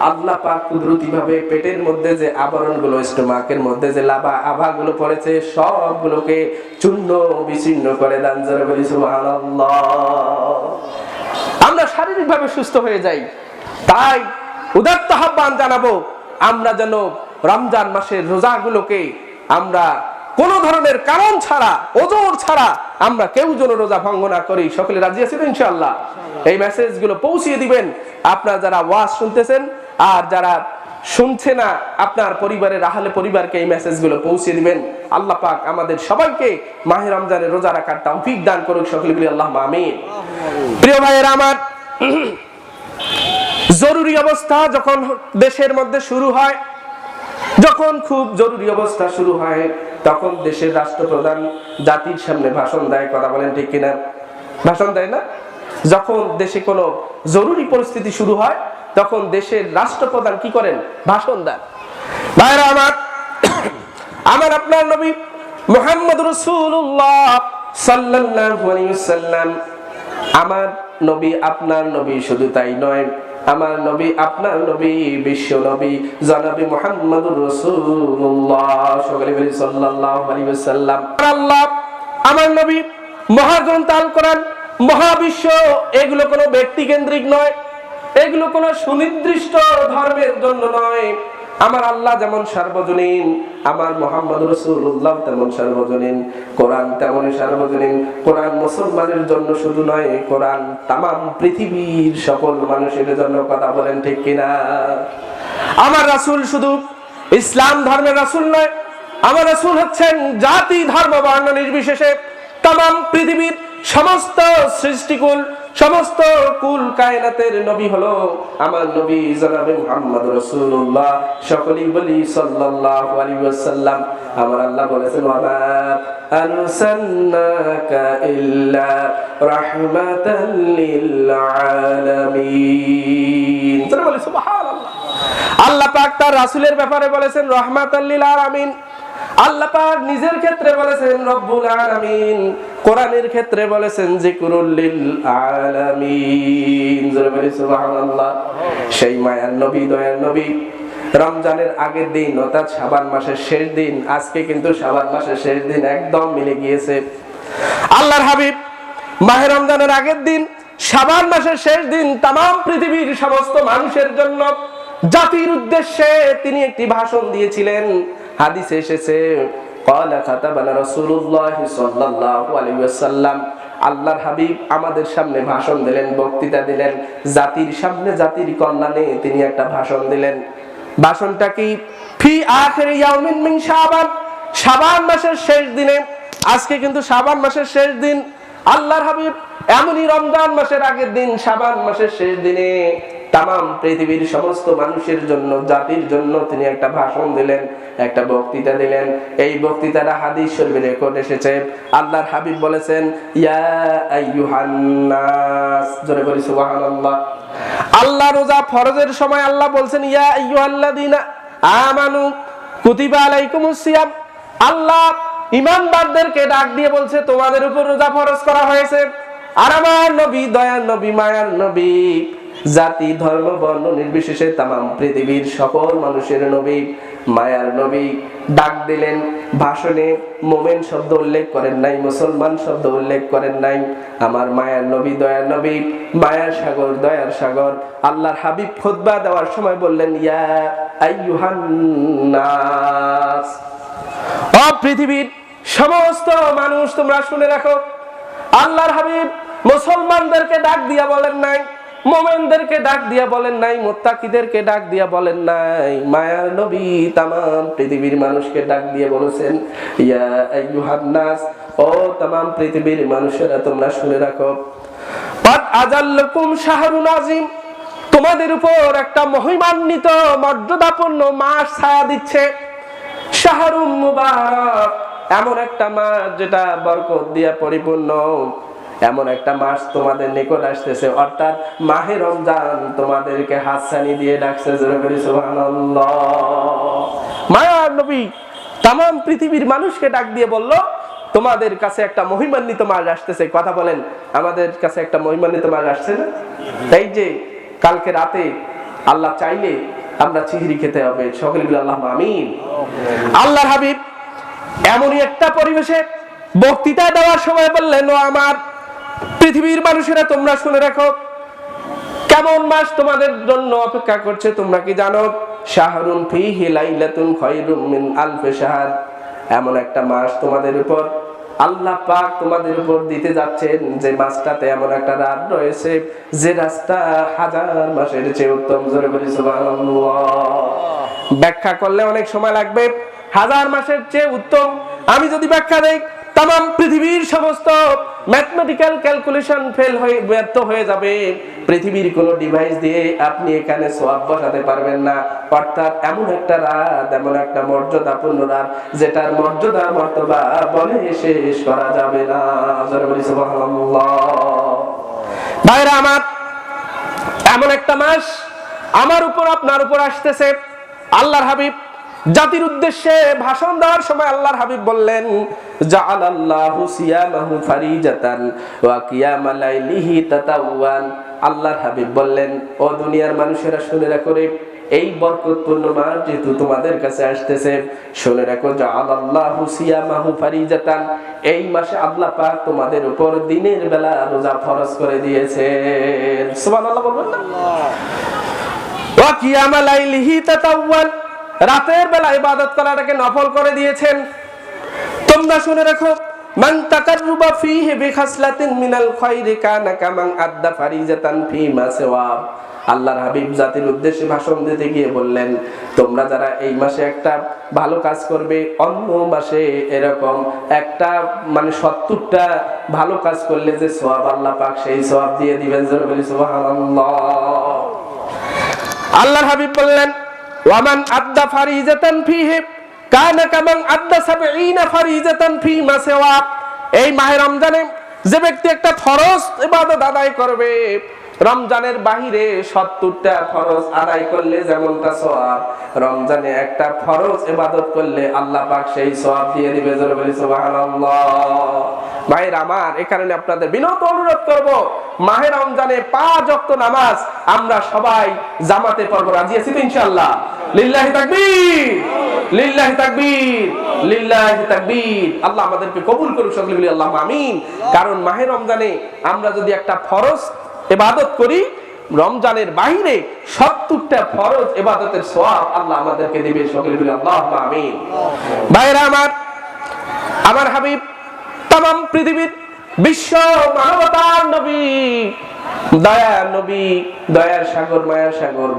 আল্লাহ পাক কুদরতি ভাবে পেটের মধ্যে যে আবরণগুলো, স্টোমাকের মধ্যে যে লাভা আভাগুলো পড়েছে সবগুলোকে চূর্ণ বিচূর্ণ করে দেন। জোরে বলি সুবহানাল্লাহ। আমরা শারীরিকভাবে সুস্থ হয়ে যাই। তাই উদাত্ত আহ্বান জানাবো আমরা যেন রমজান মাসের রোজাগুলোকে আমরা কোন ধরনের কারণ ছাড়া, ওজোর ছাড়া আমরা কেউ যেন রোজা ভঙ্গ না করি। সকলে রাজি আছেন ইনশাআল্লাহ? এই মেসেজগুলো পৌঁছিয়ে দিবেন আপনারা যারা ওয়াজ শুনতেছেন, আর যারা শুনছে না আপনার পরিবারের আহলে পরিবারকে এই মেসেজগুলো পৌঁছে দিবেন। আল্লাহ পাক আমাদের সবাইকে মাহে রমজানের রোজা রাখার তৌফিক দান করুক। সকলে বলি আল্লাহুম্মা আমিন। প্রিয় ভাইয়েরা আমার, জরুরি অবস্থা যখন দেশের মধ্যে শুরু হয়, যখন খুব জরুরি অবস্থা শুরু হয় তখন দেশের রাষ্ট্রপ্রধান জাতির সামনে ভাষণ দেয়। কথা বলেন ঠিক কিনা? ভাষণ দেয় না? যখন দেশে কোনো জরুরি পরিস্থিতি শুরু হয় তখন দেশের রাষ্ট্রপ্রধান কি করেন? ভাষণ দেন। ভাইরা আমার, আমার আপনার নবী মুহাম্মদ রাসূলুল্লাহ সাল্লাল্লাহু আলাইহি ওয়াসাল্লাম, আমার নবী আপনার নবী, শুধু তাই নয়, আমার নবী আপনার নবী বিশ্ব নবী জনাবে মুহাম্মদুর রাসূলুল্লাহ সাল্লাল্লাহু আলাইহি ওয়াসাল্লাম। আল্লাহ আমার নবী মহাগ্রন্থ আল কোরআন, মহাবিশ্ব, এগুলো কোনো ব্যক্তি কেন্দ্রিক নয়, এগুলো কোনো সুনির্দিষ্ট ধর্মের জন্য নয়। আমার আল্লাহ যেমন সার্বজনীন, আমার মুহাম্মদ রাসূলুল্লাহ তেমন সার্বজনীন, কোরআন তেমন সার্বজনীন। কোরআন মুসলমানের জন্য শুধু নয়, কোরআন তামাম পৃথিবীর সকল মানুষের জন্য। কথা বলেন ঠিক কিনা? আমার রাসূল শুধু ইসলাম ধর্মের রাসূল নয়, আমার রাসূল হচ্ছেন জাতি ধর্ম বর্ণ নির্বিশেষে তামাম পৃথিবীর সমস্ত সৃষ্টিকুল, সমস্ত কুল কায়নাতের নবী হলো আমার নবী জনাবে মুহাম্মদ রাসূলুল্লাহ। সকলেই বলি সাল্লাল্লাহু আলাইহি ওয়াসাল্লাম। আমার আল্লাহ বলেছেন ওয়া মা আরসালনাকা ইল্লা রাহমাতাল লিল আলামিন। তোরা বলি সুবহানাল্লাহ। আল্লাহ পাক তার রাসূলের ব্যাপারে বলেছেন রাহমাতাল লিল আলামিন। আল্লাহ পাক নিজের ক্ষেত্রে বলেছেন রব্বুল আলামিন, কোরআনের ক্ষেত্রে বলেছেন যিকরুল লিল আলামিন। জোরে বলি সুবহানাল্লাহ। সেই মায়ার নবী, দয়ার নবী রমজানের আগের দিন অর্থাৎ শাবান মাসের শেষ দিন, আজকে কিন্তু শাবান মাসের শেষ দিন একদম মিলে গিয়েছে। আল্লাহর হাবিব মাহে রমজানের আগের দিন শাবান মাসের শেষ দিন तमाम পৃথিবীর সমস্ত মানুষের জন্য জাতির উদ্দেশ্যে তিনি একটি ভাষণ দিয়েছিলেন। হাদিসে এসেছে ক্বালা খাতাবানা রাসূলুল্লাহ সাল্লাল্লাহু আলাইহি ওয়াসাল্লাম, আল্লাহর হাবিব আমাদের সামনে ভাষণ দিলেন, বক্তৃতা দিলেন, জাতির সামনে জাতির কল্যাণে তিনি একটা ভাষণ দিলেন। ভাষণটা কি? ফি আখির ইয়াউমিন মিন শাবান, শাবান মাসের শেষ দিনে। আজকে কিন্তু শাবান মাসের শেষ দিন। আল্লাহর হাবিব এমনই রমজান মাসের আগের দিন শাবান মাসের শেষ দিনে तमाम পৃথিবীর সমস্ত মানুষের জন্য, জাতির জন্য তিনি একটা ভাষণ দিলেন, একটা বক্তৃতা দিলেন। এই বক্তৃতাটা হাদিস শরীফে রেকর্ড এসেছে। আল্লাহর হাবিব বলেছেন ইয়া আইয়ুহান নাস। জোরে বলি সুবহানাল্লাহ। আল্লাহ রোজা ফরজের সময় আল্লাহ বলছেন ইয়া আইয়ুহাল্লাযিনা আমানু কুতিবা আলাইকুমুস সিয়াম। আল্লাহ ঈমানদারদেরকে ডাক দিয়ে বলছে তোমাদের উপর রোজা ফরজ করা হয়েছে। আর আমার নবী, দয়ার নবী, মায়ার নবী, জাতি ধর্ম বর্ণ নির্বিশেষে तमाम পৃথিবীর সকল মানুষের নবী, মায়ার নবী ডাক দিলেন। ভাষণে মুমিন শব্দ উল্লেখ করেন নাই, মুসলমান শব্দ উল্লেখ করেন নাই। আমার মায়ার নবী, দয়ার নবী, মায়ার সাগর, দয়ার সাগর আল্লাহর হাবিব খুতবা দেওয়ার সময় বললেন ইয়া আইয়ুহান নাস। ও পৃথিবীর সমস্ত মানুষ তোমরা শুনে রাখো, আল্লাহর হাবিব মুসলমানদেরকে ডাক দিয়া বলেন নাই, মুমিনদেরকে ডাক দিয়া বলেন নাই, মুত্তাকিদেরকে ডাক দিয়া বলেন নাই। মায়ার নবী तमाम পৃথিবীর মানুষকে ডাক দিয়ে বলেছেন ইয়া আইয়ুহান নাস, ও तमाम পৃথিবীর মানুষেরা তোমরা শুনে রাখো, কাদ আজাল্লাকুম শাহরুন আযীম, তোমাদের উপর একটা মহিমান্বিত মর্যাদাপূর্ণ মাস ছায়া দিচ্ছে। শাহরুম মুবারক, এমন একটা মাস যেটা বরকত দিয়ে পরিপূর্ণ। এমন একটা মাস তোমাদের নিকট আসতেছে, অর্থাৎ মাহে রমজান তোমাদেরকে হাতছানি দিয়ে ডাকছে। জোরে বলি সুবহানাল্লাহ। মায়ার নবী तमाम পৃথিবীর মানুষকে ডাক দিয়ে বলল তোমাদের কাছে একটা মহিমান্বিত মাস আসতেছে। কথা বলেন, আমাদের কাছে একটা মহিমান্বিত মাস আসছে না? এই যে কালকে রাতে আল্লাহ চাইলে আমরা চিহরি খেতে হবে। সকলে বলি আল্লাহুম্মা আমিন। আল্লাহর হাবিব এমনই একটা পরিবেশে বক্তৃতা দেওয়ার সময় বললেন ও আমার পৃথিবীর মানুষেরা তোমরা শুনে রাখো, কেমন মাস তোমাদের জন্য অপেক্ষা করছে তোমরা কি জানো? শাহরুন ফীহি লাইলাতুন খায়রুম মিন আলফি শাহর, এমন একটা মাস তোমাদের উপর আল্লাহ পাক তোমাদের উপর দিতে যাচ্ছেন যে মাসটাতে এমন একটা রাত রয়েছে যে রাতটা হাজার মাসের চেয়ে উত্তম। জোরে বলি সুবহানাল্লাহ। ব্যাখ্যা করলে অনেক সময় লাগবে। হাজার মাসের চেয়ে উত্তম আমি যদি ব্যাখ্যা দেই, तमाम পৃথিবীর সমস্ত ম্যাথমেটিক্যাল ক্যালকুলেশন ফেল হয়ে ব্যর্থ হয়ে যাবে। পৃথিবীর কোনো ডিভাইস দিয়ে আপনি এখানে সওয়াব বসাতে পারবেন না। অর্থাৎ এমন একটা রাত, এমন একটা মর্যাদাপূর্ণ রাত যেটার মর্যাদা মর্তবা বলে শেষ করা যাবে না। জোরে বলি সুবহানাল্লাহ। ভাইরা আমার, এমন একটা মাস আমার উপর আপনার উপর আসতেছে। আল্লাহর হাবিব জাতির উদ্দেশ্যে ভাষণ দেওয়ার সময় আল্লাহর হাবিব বললেন জাআলাল্লাহু সিয়ামাহু ফারিজাতান ওয়া কিয়ামা লাইলিহি তাতাওয়ান। আল্লাহর হাবিব বললেন ও দুনিয়ার মানুষেরা শুনে রাখো রে, এই বরকতপূর্ণ মাস যেহেতু তোমাদের কাছে আসতেছে, শুনে রাখো জাআলাল্লাহু সিয়ামাহু ফারিজাতান, এই মাসে আল্লাহ পাক তোমাদের উপর দিনের বেলা রোজা ফরজ করে দিয়েছেন। সুবহানাল্লাহ বলবেন না? ওয়া কিয়ামা লাইলিহি তাতাওয়ান, রাতের বেলা ইবাদত করাটাকে নফল করে দিয়েছেন। তোমরা শুনে রাখো মান তাকাররুবা ফীহি বিখাসলাতিন মিনাল খায়রি কানা কামান আদ্দা ফারিজাতান ফীমা সিওয়া। আল্লাহর হাবিব জাতির উদ্দেশ্যে ভাষণ দিতে গিয়ে বললেন, তোমরা যারা এই মাসে একটা ভালো কাজ করবে, অন্য মাসে এরকম একটা 70টা ভালো কাজ করলে যে সওয়াব আল্লাহ পাক সেই সওয়াব দিয়ে দিবেন। সুবহানাল্লাহ। আল্লাহর হাবিব বললেন, ওয়ামান আদ্দা ফারিজাতান ফীহি কানা কামান আদ্দা 70 ফারিজাতান ফীমা সিওয়া। এই মাহে রমজানে যে ব্যক্তি একটা ফরজ ইবাদত আদায় করবে, রমজানের বাহিরে 70টা ফরজ আদায় করলে যেমনটা সওয়াব, রমজানে একটা ফরজ ইবাদত করলে আল্লাহ পাক সেই সওয়াব দিয়ে দিবে। সুবহানাল্লাহ। ভাইরা আমার, এই কারণে আপনাদের বিনত অনুরোধ করব, মাহে রমজানে 5 ওয়াক্ত নামাজ আমরা সবাই জামাতে পড়ব। রাজি আছি তো ইনশাআল্লাহ? লিল্লাহি তাকবীর, লিল্লাহি তাকবীর, লিল্লাহি তাকবীর। আল্লাহ আমাদেরকে কবুল করুক, সকলে বলি আল্লাহুম্মা আমিন। কারণ মাহে রমজানে আমরা যদি একটা ফরজ ইবাদত করি, রমজানের বাইরে 70টা ফরজ ইবাদতের সওয়াব আল্লাহ আমাদেরকে দিবে, সকলে বলি আল্লাহুম্মা আমিন। ভাইরা আমার, আমার হাবিব तमाम পৃথিবীর বিশ্ব মানবতার নবী, দয়ার নবী, দয়ার সাগর, মায়ার সাগর,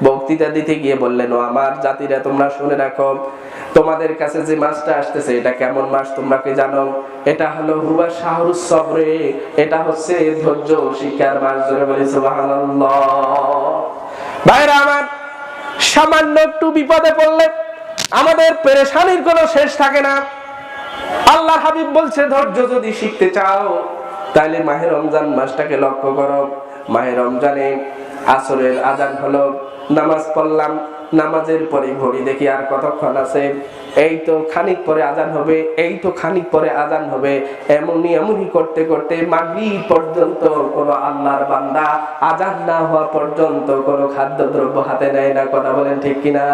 বক্তৃতা দিতে গিয়ে বললেন, ও আমার জাতিরা তোমরা শুনে রাখো, তোমাদের কাছে যে মাসটা আসতেছে এটা কেমন মাস তোমরা কি জানো? এটা হলো হুয়া শাহরুস সবরে, এটা হচ্ছে ধৈর্য শিক্ষার মাস। জোরে বলি সুবহানাল্লাহ। ভাইরা আমার, সামান্য একটু বিপদে পড়লে আমাদের পেরেশানির কোনো শেষ থাকে না। আল্লাহর হাবিব বলছে, ধৈর্য যদি শিখতে চাও তাহলে মাহে রমজান মাসটাকে লক্ষ্য করো। মাহে রমজানে আসরের আজান হলো, নামাজ পড়লাম, নামাজের পরে ঘড়ি দেখি আর কতক্ষণ আছে, এই তো খানিক পরে আজান হবে, এই তো খানিক পরে আজান হবে। এমনই করতে করতে মাগরিব পর্যন্ত কোন আল্লাহর বান্দা আজান না হওয়া পর্যন্ত কোন খাদ্যদ্রব্য হাতে নেয় না। কথা বলেন ঠিক কিনা?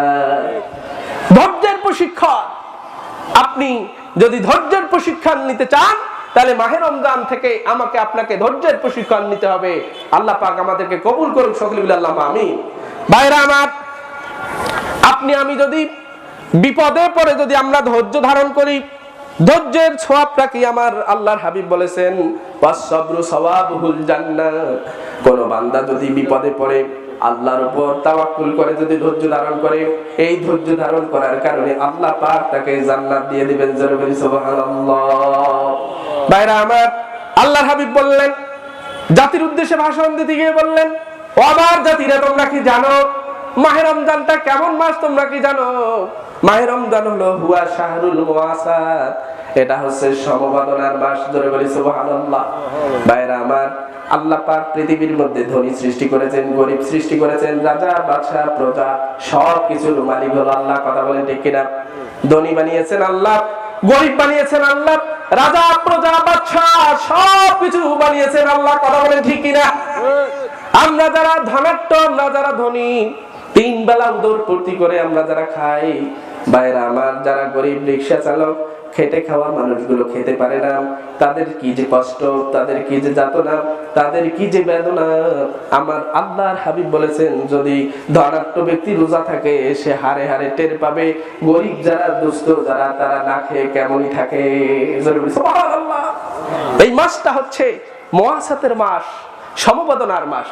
ধৈর্যের প্রশিক্ষণ। আপনি যদি ধৈর্যের প্রশিক্ষণ নিতে চান তাহলে মাহে রমজান থেকে আমাকে আপনাকে ধৈর্যের প্রশিক্ষণ নিতে হবে। আল্লাহ পাক আমাদেরকে কবুল করুক, সকলে বলি আল্লাহুম্মা আমিন। ভাইরা আমার, আপনি আমি যদি বিপদে পড়ে যদি আমরা ধৈর্য ধারণ করি, ধৈর্যের সওয়াবটা কি আমার আল্লাহর হাবিব বলেছেন, ওয়াস-সাবরু সাওয়াবুল জান্নাহ। কোন বান্দা যদি বিপদে পড়ে আল্লাহর উপর তাওয়াক্কুল করে যদি ধৈর্য ধারণ করে, এই ধৈর্য ধারণ করার কারণে আল্লাহ পাক তাকে জান্নাত দিয়ে দিবেন। জোরে বলি সুবহানাল্লাহ। ভাইরা আমার, আল্লাহর হাবিব বললেন, জাতির উদ্দেশ্যে ভাষণ দিতে গিয়ে বললেন, ও আমার জাতিরা তোমরা কি জানো মাহে রমজানটা কেমন মাস? তোমরা কি জানো? মাহে রমজান হলো হুয়া শাহরুল মুওয়াসাত, এটা হচ্ছে সমবেদনার মাস। জোরে বলি সুবহানাল্লাহ। ভাইরা আমার, আল্লাহ পাক পৃথিবীর মধ্যে ধনী সৃষ্টি করেছেন, গরিব সৃষ্টি করেছেন, রাজা বাদশা প্রজা সব কিছুর মালিক হলো আল্লাহ। কথা বলেন ঠিক কিনা? ধনী বানিয়েছেন আল্লাহ, গরিব বানিয়েছেন আল্লাহ, রাজা প্রজা বাদশা সব কিছু বানিয়েছেন আল্লাহ। কথা বলেন ঠিক কিনা? আমরা যারা ধনাঢ্য, আমরা যারা ধনী, 3 বেলা উদর পূর্তি করে আমরা যারা খাই, বাইরে আমার যারা গরিব রিকশা চালক, খেটে খাওয়া মানুষগুলো খেতে পারে না, তাদের কি যে কষ্ট, তাদের কি যে যাতনা, তাদের কি যে বেদনা। আমার আল্লাহর হাবিব বলেছেন, যদি ধনাঢ্য ব্যক্তি রোজা থাকে সে হারে হারে টের পাবে গরিব যারা, দুস্থ যারা, তারা না খেয়ে কেমনই থাকে। সুবহানাল্লাহ। এই মাসটা হচ্ছে মুওয়াসাতের মাস, সমবেদনার মাস।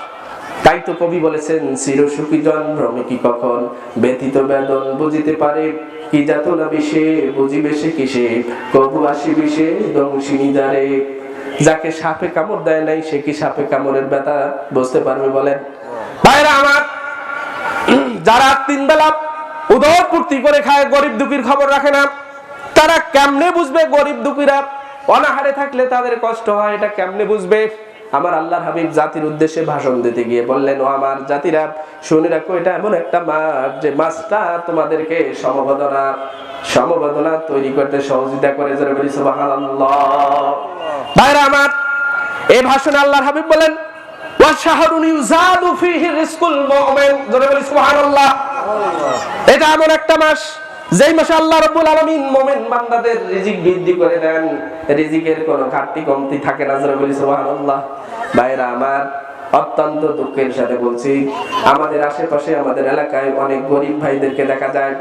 তাই তো কবি বলেছেন, চিরসুখী জন ভ্রমে কি কখন, ব্যথিত বেদন বুঝিতে পারে, কি যাতনা বিষে বুঝিবে সে কিসে, কবু আসি বিষে দংশিনী দ্বারে। যাকে সাপে কামড় দেয় নাই সে কি সাপে কামড়ের ব্যথা বুঝতে পারবে বলেন? ভাইরা আমার, যারা 3 বেলা উদর পূর্তি করে খায়, গরিব দুঃখীর খবর রাখে না, তারা কেমনে বুঝবে গরিব দুঃখীরা অনাহারে থাকলে তাদের কষ্ট হয়? এটা কেমনে বুঝবে? আমার আল্লাহর হাবিব জাতির উদ্দেশ্যে ভাষণ দিতে গিয়ে বললেন, ও আমার জাতিরা শুনে রাখো, এটা এমন একটা মাস যে মাসটা তোমাদেরকে সমবেদনা তৈরি করতে সহযোগিতা করে। জোরে বলি সুবহানাল্লাহ। ভাইরা আমার, এই ভাষণে আল্লাহর হাবিব বলেন, ওয়া শাহরুন ইউজাদু ফীহি রিজকুল মুমিন। জোরে বলি সুবহানাল্লাহ। এটা এমন একটা মাস যেই মাসে আল্লাহ রাব্বুল আলামিন মুমিন বান্দাদের রিজিক বৃদ্ধি করে দেন, রিজিকের কোনো ঘাটতি কমতি থাকে না। জোরে বলি সুবহানাল্লাহ। ভাইরা আমার, অত্যন্ত দুঃখের সাথে বলছি, আমাদের আশেপাশে আমাদের এলাকায় অনেক গরিব ভাইদেরকে দেখা যায়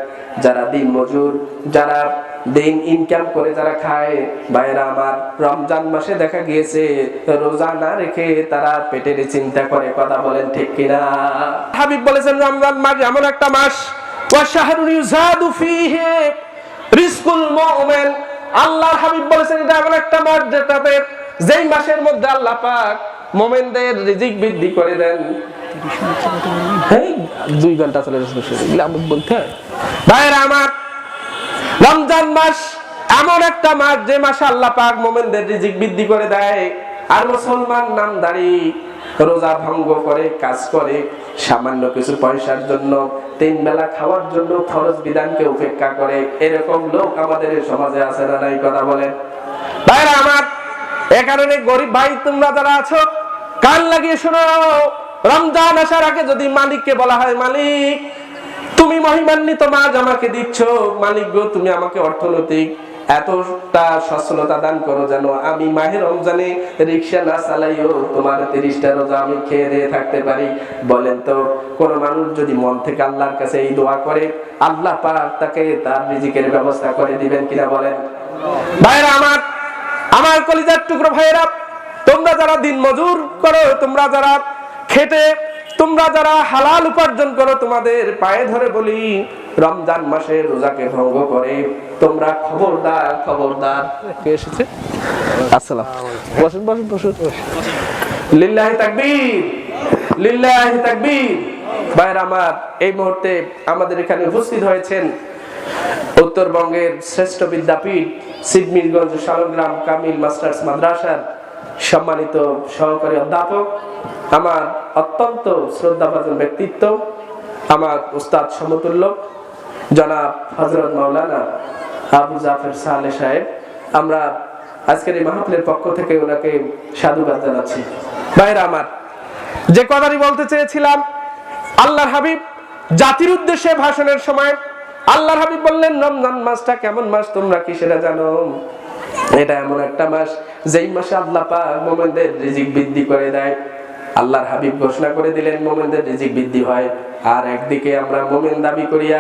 যারা দিন মজুর, যারা দিন ইনকাম করে যারা খায়, ভাইরা আমার, রমজান মাসে দেখা গিয়েছে রোজা না রেখে তারা পেটের চিন্তা করে। কথা বলেন ঠিক কিনা? হাবিব বলেছেন রমজান মাস এমন একটা মাস, ওয়া শাহরুন ইউজাদু ফীহি রিজকুল মুমিন। আল্লাহর হাবিব বলেছেন এটা এমন একটা মাস যেটাতে, যেই মাসের মধ্যে আল্লাহ পাক মুমিনদের রিজিক বৃদ্ধি করে দেন। 2 ঘন্টা চলে গেছে, এগুলো আমাকে বলতে হয়। ভাইরা আমার, রমজান মাস এমন একটা মাস যে মাসে আল্লাহ পাক মুমিনদের রিজিক বৃদ্ধি করে দেয়। আর মুসলমান নামধারী রোজা ভঙ্গ করে, কাজ করে সামান্য কিছু পয়সার জন্য, 3 বেলা খাওয়ার জন্য ফরজ বিধানকে উপেক্ষা করে। এরকম লোক আমাদের সমাজে আছে না নাই? কথা বলেন। ভাইরা আমার, এ কারণে গরিব ভাই তোমরা যারা আছো, কান লাগিয়ে শোনো। রমজান আসার আগে যদি মালিককে বলা হয়, মালিক তুমি মহিমান্বিত মাস আমাকে দিচ্ছ, মালিক গো তুমি আমাকে অর্থনৈতিক এতটা সচ্ছলতা দান করো যেন আমি মাহে রমজানে রিকশা না চালাইও তোমার 30টা রোজা আমি খেয়ে দিয়ে থাকতে পারি। বলেন তো, কোন মানুষ যদি মন থেকে আল্লাহর কাছে এই দোয়া করে, আল্লাহ পাক তাকে তার রিজিকের ব্যবস্থা করে দিবেন কিনা? বলেন। ভাইরা আমার, আমার কলিজার টুকরো ভাইরা, তোমরা যারা দিন মজুর করো, তোমরা যারা খেটে, তোমরা যারা হালাল উপার্জন করো, তোমাদের পায়ে ধরে বলি, রমজান মাসে রোজাকে ভঙ্গ করে তোমরা খবরদার, খবরদার। কে এসেছে? আসসালাম, বসুন বসুন বসুন। লিল্লাহি তাকবীর, লিল্লাহি তাকবীর। ভাইরা আমার, এই মুহূর্তে আমাদের এখানে উপস্থিত হয়েছেন উত্তরবঙ্গের শ্রেষ্ঠ বিদ্যাপীঠ সিডমিরগঞ্জ শালগ্রাম কামিল মাস্টার্স মাদ্রাসার সম্মানিত সহকারী অধ্যাপক, আমার অত্যন্ত শ্রদ্ধাভাজন ব্যক্তিত্ব, আমার উস্তাদ সমতুল্য জনাব হযরত মাওলানা আবু জাফর সালেহ সাহেব। আমরা আজকের এই মাহফিলের পক্ষ থেকে ওনাকে সাধুবাদ জানাচ্ছি। ভাইরা আমার, যে কথাটি বলতে চেয়েছিলাম, আল্লাহর হাবিব জাতির উদ্দেশ্যে ভাষণের সময় আল্লাহর হাবিব বললেন, রমজান মাসটা কেমন মাস তোমরা কি সেটা জানো? এটা এমন একটা মাস যেই মাসে আল্লাহ পাক মুমিনদের রিজিক বৃদ্ধি করে দেয়। আল্লাহর হাবিব ঘোষণা করে দিলেন মুমিনদের রিজিক বৃদ্ধি হয়। আর একদিকে আমরা মুমিন দাবি করিয়া,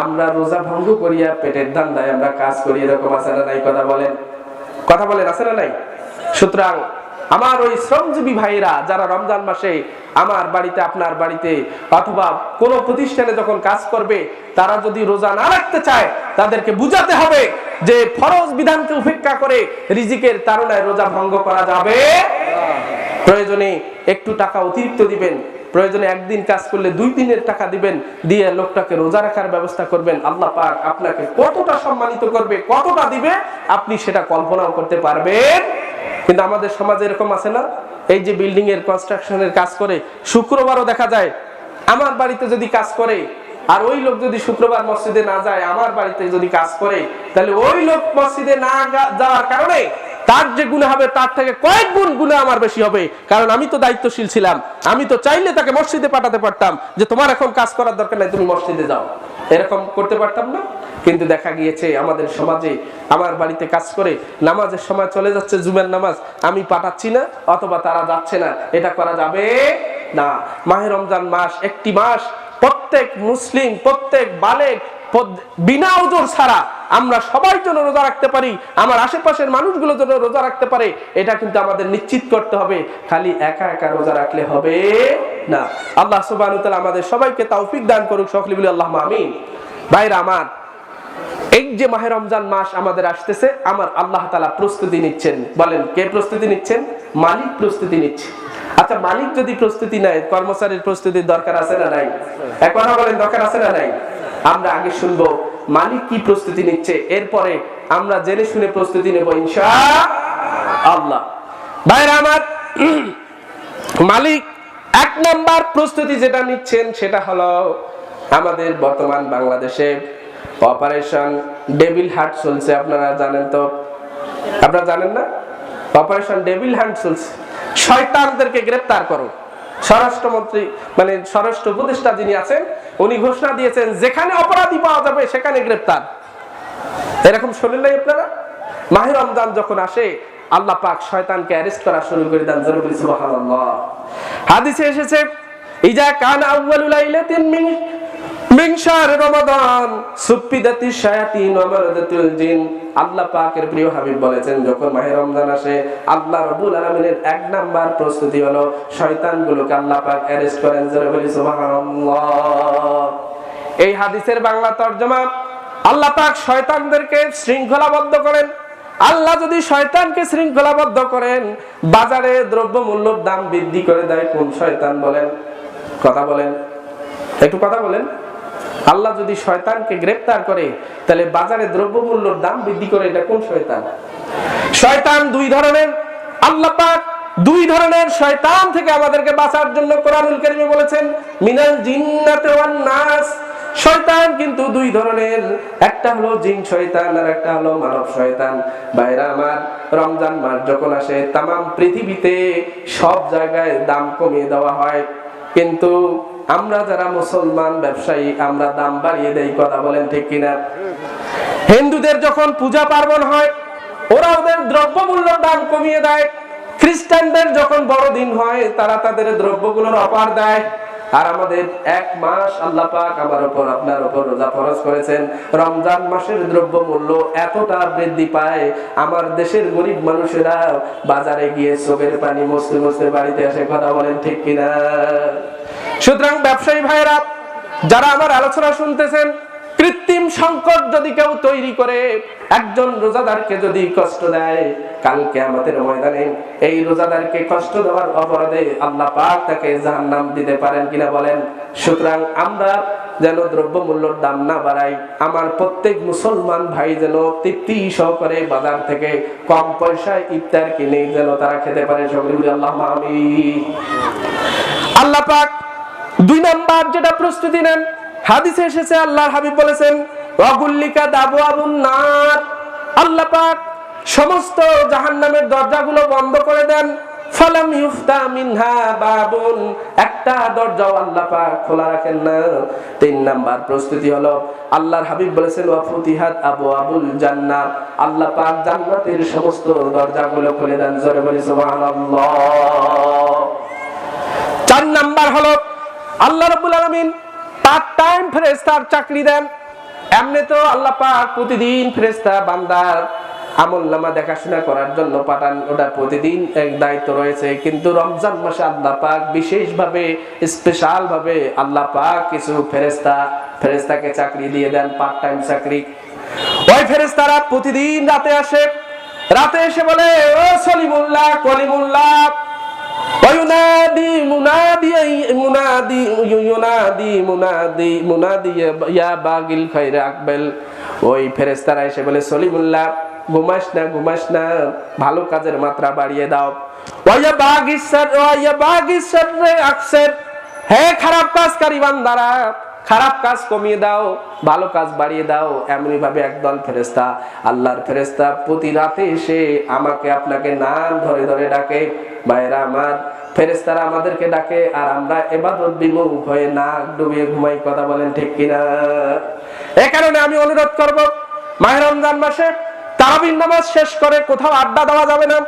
আমরা রোজা ভঙ্গ করিয়া পেটের ধান্দায় আমরা কাজ করি। এরকম আছে না নাই? কথা বলেন, কথা বলেন, আছে না নাই? সুতরাং আমার ওই শ্রমজীবী ভাইরা যারা রমজান মাসে আমার বাড়িতে, আপনার বাড়িতে অথবা কোন প্রতিষ্ঠানে যখন কাজ করবে, তারা যদি রোজা না রাখতে চায়, তাদেরকে বুঝাতে হবে যে ফরজ বিধানকে উপেক্ষা করে রিজিকের তাড়নায় রোজা ভঙ্গ করা যাবে। প্রয়োজনে একটু টাকা অতিরিক্ত দিবেন, প্রয়োজনে একদিন কাজ করলে 2 দিনের টাকা দিবেন, দিয়ে লোকটাকে রোজা রাখার ব্যবস্থা করবেন। আল্লাহ পাক আপনাকে কতটা সম্মানিত করবে, কতটা দিবে, আপনি সেটা কল্পনাও করতে পারবেন। কিন্তু আমাদের সমাজে এরকম আছে না? এই যে বিল্ডিং এর কনস্ট্রাকশনের কাজ করে, শুক্রবারও দেখা যায় আমার বাড়িতে যদি কাজ করে, আর ওই লোক যদি শুক্রবার মসজিদে না যায়, আমার বাড়িতে যদি কাজ করে, তাহলে ওই লোক মসজিদে না যাওয়ার কারণে তার যে গুনাহ হবে তার থেকে কয়েক গুণ গুনাহ আমার বেশি হবে। কারণ আমি তো দায়িত্বশীল ছিলাম, আমি তো চাইলে তাকে মসজিদে পাঠাতে পারতাম যে তোমার এখন কাজ করার দরকার নাই, তুমি মসজিদে যাও, এরকম করতে পারতাম না? কিন্তু দেখা গিয়েছে আমাদের সমাজে আমার বাড়িতে কাজ করে নামাজের সময় চলে যাচ্ছে জুমার নামাজ, আমি পাঠাচ্ছি না অথবা তারা যাচ্ছে না, এটা করা যাবে না। মাহে রমজান মাস একটি মাস, প্রত্যেক মুসলিম, প্রত্যেক বালেগ বিনা ওজর ছাড়া আমরা সবাই যেন রোজা রাখতে পারি, আমার আশেপাশের মানুষগুলো যেন রোজা রাখতে পারে, এটা কিন্তু আমাদের নিশ্চিত করতে হবে। খালি একা একা রোজা রাখলে হবে না। আল্লাহ সুবহানাহু ওয়া তাআলা আমাদের সবাইকে তৌফিক দান করুক, সকলে বলি আল্লাহুম্মা আমিন। ভাইরা আমার, এই যে মাহে রমজান মাস আমাদের আসতেছে, আমার আল্লাহ তাআলা প্রস্তুতি নিচ্ছেন। বলেন, কে প্রস্তুতি নিচ্ছেন? মালিক প্রস্তুতি নিচ্ছে। আচ্ছা, মালিক যদি প্রস্তুতি নেয়, কর্মচারীর প্রস্তুতির দরকার আছে না নাই? এক কথা বলেন, দরকার আছে না নাই? আমরা আগে শুনবো মালিক কি প্রস্তুতি নিচ্ছে, এরপরে আমরা জেনে শুনে প্রস্তুতি নেব ইনশাআল্লাহ। ভাইরা আমার, মালিক 1 নাম্বার প্রস্তুতি যেটা নিচ্ছেন সেটা হলো আমাদের বর্তমান বাংলাদেশে অপারেশন ডেভিল হার্ট চলছে। আপনারা জানেন তো? আপনারা জানেন না? অপারেশন ডেভিল হার্ট চলছে। শয়তানদেরকে গ্রেফতার করো। স্বরাষ্ট্রমন্ত্রী মানে স্বরাষ্ট্র উপদেষ্টা যিনি আছেন, উনি ঘোষণা দিয়েছেন যেখানে অপরাধী পাওয়া যাবে সেখানে গ্রেফতার। এরকম শুনলেন নাই আপনারা? মাহে রমজান যখন আসে, আল্লাহ পাক শয়তানকে অ্যারেস্ট করা শুরু করে দেন। জোরে বলি সুবহানাল্লাহ। হাদিসে এসেছে, ইজা কানা আউয়ালু লাইলাতিন মিন মিন শাহরি রমাদান সুফিদাতিশ শায়াতিন ওয়া মারাদাতুল জিন। আল্লাহ পাকের প্রিয় হাবিব বলেছেন, যখন মাহে রমজান আসে আল্লাহ রাব্বুল আলামিনের এক নাম্বার প্রস্তুতি হলো শয়তানগুলোকে আল্লাহ পাক অ্যারেস্ট করেন। জোরে বলি সুবহানাল্লাহ। এই হাদিসের বাংলা তরজমা, আল্লাহ পাক শয়তানদেরকে শৃঙ্খলাবদ্ধ করেন। আল্লাহ যদি শয়তানকে শৃঙ্খলাবদ্ধ করেন, বাজারে দ্রব্যমূল্যের দাম বৃদ্ধি করে দেয়, কোন শয়তান বলেন? কথা বলেন, একটু কথা বলেন। আল্লাহ যদি শয়তানকে গ্রেফতার করে, তাহলে বাজারে দ্রব্যমূল্যের দাম বৃদ্ধি করে, এটা কোন শয়তান? শয়তান দুই ধরনের। আল্লাহ পাক দুই ধরনের শয়তান থেকে আমাদেরকে বাঁচার জন্য কোরআনুল কারীমে বলেছেন, মিনাল জিন্নাতি ওয়ান নাস। শয়তান কিন্তু দুই ধরনের, একটা হলো জিন শয়তান আর একটা হলো মানব শয়তান। ভাইরা আমার, রমজান মাস যখন আসে তামাম পৃথিবীতে সব জায়গায় দাম কমিয়ে দেওয়া হয়, কিন্তু আমরা যারা মুসলমান ব্যবসায়ী আমরা দাম বাড়িয়ে দেই। কথা বলেন ঠিক কিনা? হিন্দুদের যখন পূজা পার্বণ হয় ওরা ওদের দ্রব্যমূল্যের দাম কমিয়ে দেয়। খ্রিস্টানদের যখন বড়দিন হয় তারা তাদের দ্রব্যগুলোর অফার দেয়। আর আমাদের এক মাস আল্লাহ পাক আমার উপর আপনার উপর রোজা ফরজ করেছেন, রমজান মাসের দ্রব্যমূল্য এতটা বৃদ্ধি পায় আমার দেশের গরিব মানুষেরা বাজারে গিয়ে চোখের পানি মুছতে মুছতে বাড়িতে আসে। কথা বলেন ঠিক কিনা? সুতরাং ব্যবসায়ী ভাইরা যারা আমার আলোচনা শুনতেছেন, কৃত্রিম সংকট যদি কেউ তৈরি করে একজন রোজাদারকে যদি কষ্ট দেয়, কালকে আমাদের ময়দানে এই রোজাদারকে কষ্ট দেওয়ার অপরাধে আল্লাহ পাক তাকে জাহান্নাম দিতে পারেন কিনা বলেন? সুতরাং আমরা যেন দ্রব্যমূল্যের দাম না বাড়াই, আমার প্রত্যেক মুসলমান ভাই যেন তৃপ্তি সহকারে বাজার থেকে কম পয়সায় ইফতার কিনে যেন তারা খেতে পারে। সকলে বলি আল্লাহুম্মা আমিন। আল্লাহ পাক দুই নাম্বার যেটা প্রস্তুতি নেন, হাদিসে এসেছে আল্লাহর হাবিব বলেছেন, ওয়াগুল্লিকা দাবওয়াবুন নার। আল্লাহ পাক সমস্ত জাহান্নামের দরজাগুলো বন্ধ করে দেন। ফালাম ইউফতা মিনহা বাবুন, একটা দরজাও আল্লাহ পাক খোলা রাখেন না। তিন নাম্বার প্রস্তুতি হলো আল্লাহর হাবিব বলেছেন, ওয়া ফুতিহাত আবওয়াবুল জান্নাহ। আল্লাহ পাক জান্নাতের সমস্ত দরজাগুলো খুলে দেন। জোরে বলি সুবহানাল্লাহ। চার নাম্বার হলো আল্লাহ রাব্বুল আলামিন পার্ট টাইম ফেরেশতার চাকরি দেন। এমনি তো আল্লাহ পাক প্রতিদিন ফেরেশতা বান্দার আমলনামা দেখাশোনা করার জন্য পাঠান, ওটা প্রতিদিন এক দায়িত্ব রয়েছে। কিন্তু রমজান মাসে আল্লাহ পাক বিশেষভাবে স্পেশাল ভাবে আল্লাহ পাক কিছু ফেরেশতাকে চাকরি দিয়ে দেন, পার্ট টাইম চাকরি। ওই ফেরেশতারা প্রতিদিন রাতে আসে, রাতে এসে বলে, ও সলিমুল্লাহ কলিমুল্লাহ, ওয়ায়ুনাদি মুনাদি মুনাদি ইউনাদি মুনাদি মুনাদি ইয়া বাগিল খায়র আকবাল। ওই ফেরেশতারা এসে বলে, সলিমুল্লাহ ঘুমাস না, ভালো কাজের মাত্রা বাড়িয়ে দাও। ওয়া বাগিস শাররে আকসার, হে খারাপ কাজকারী বান্দারা খারাপ কাজ কমিয়ে দাও, ভালো কাজ বাড়িয়ে দাও। এমনি ভাবে একদল ফেরেশতা, আল্লাহর ফেরেশতা প্রতি রাতে এসে আমাকে আপনাকে নাম ধরে ধরে ডাকে। ভাইরা আমার, ফেরেশতারা আমাদেরকে ডাকে আর আমরা ইবাদত বিমুখ হয়ে নাক ডুবিয়ে ঘুমাই। কথা বলেন ঠিক কিনা? এই কারণে আমি অনুরোধ করব, মাহে রমজান মাসে তারাবির নামাজ শেষ করে কোথাও আড্ডা দেওয়া যাবে না।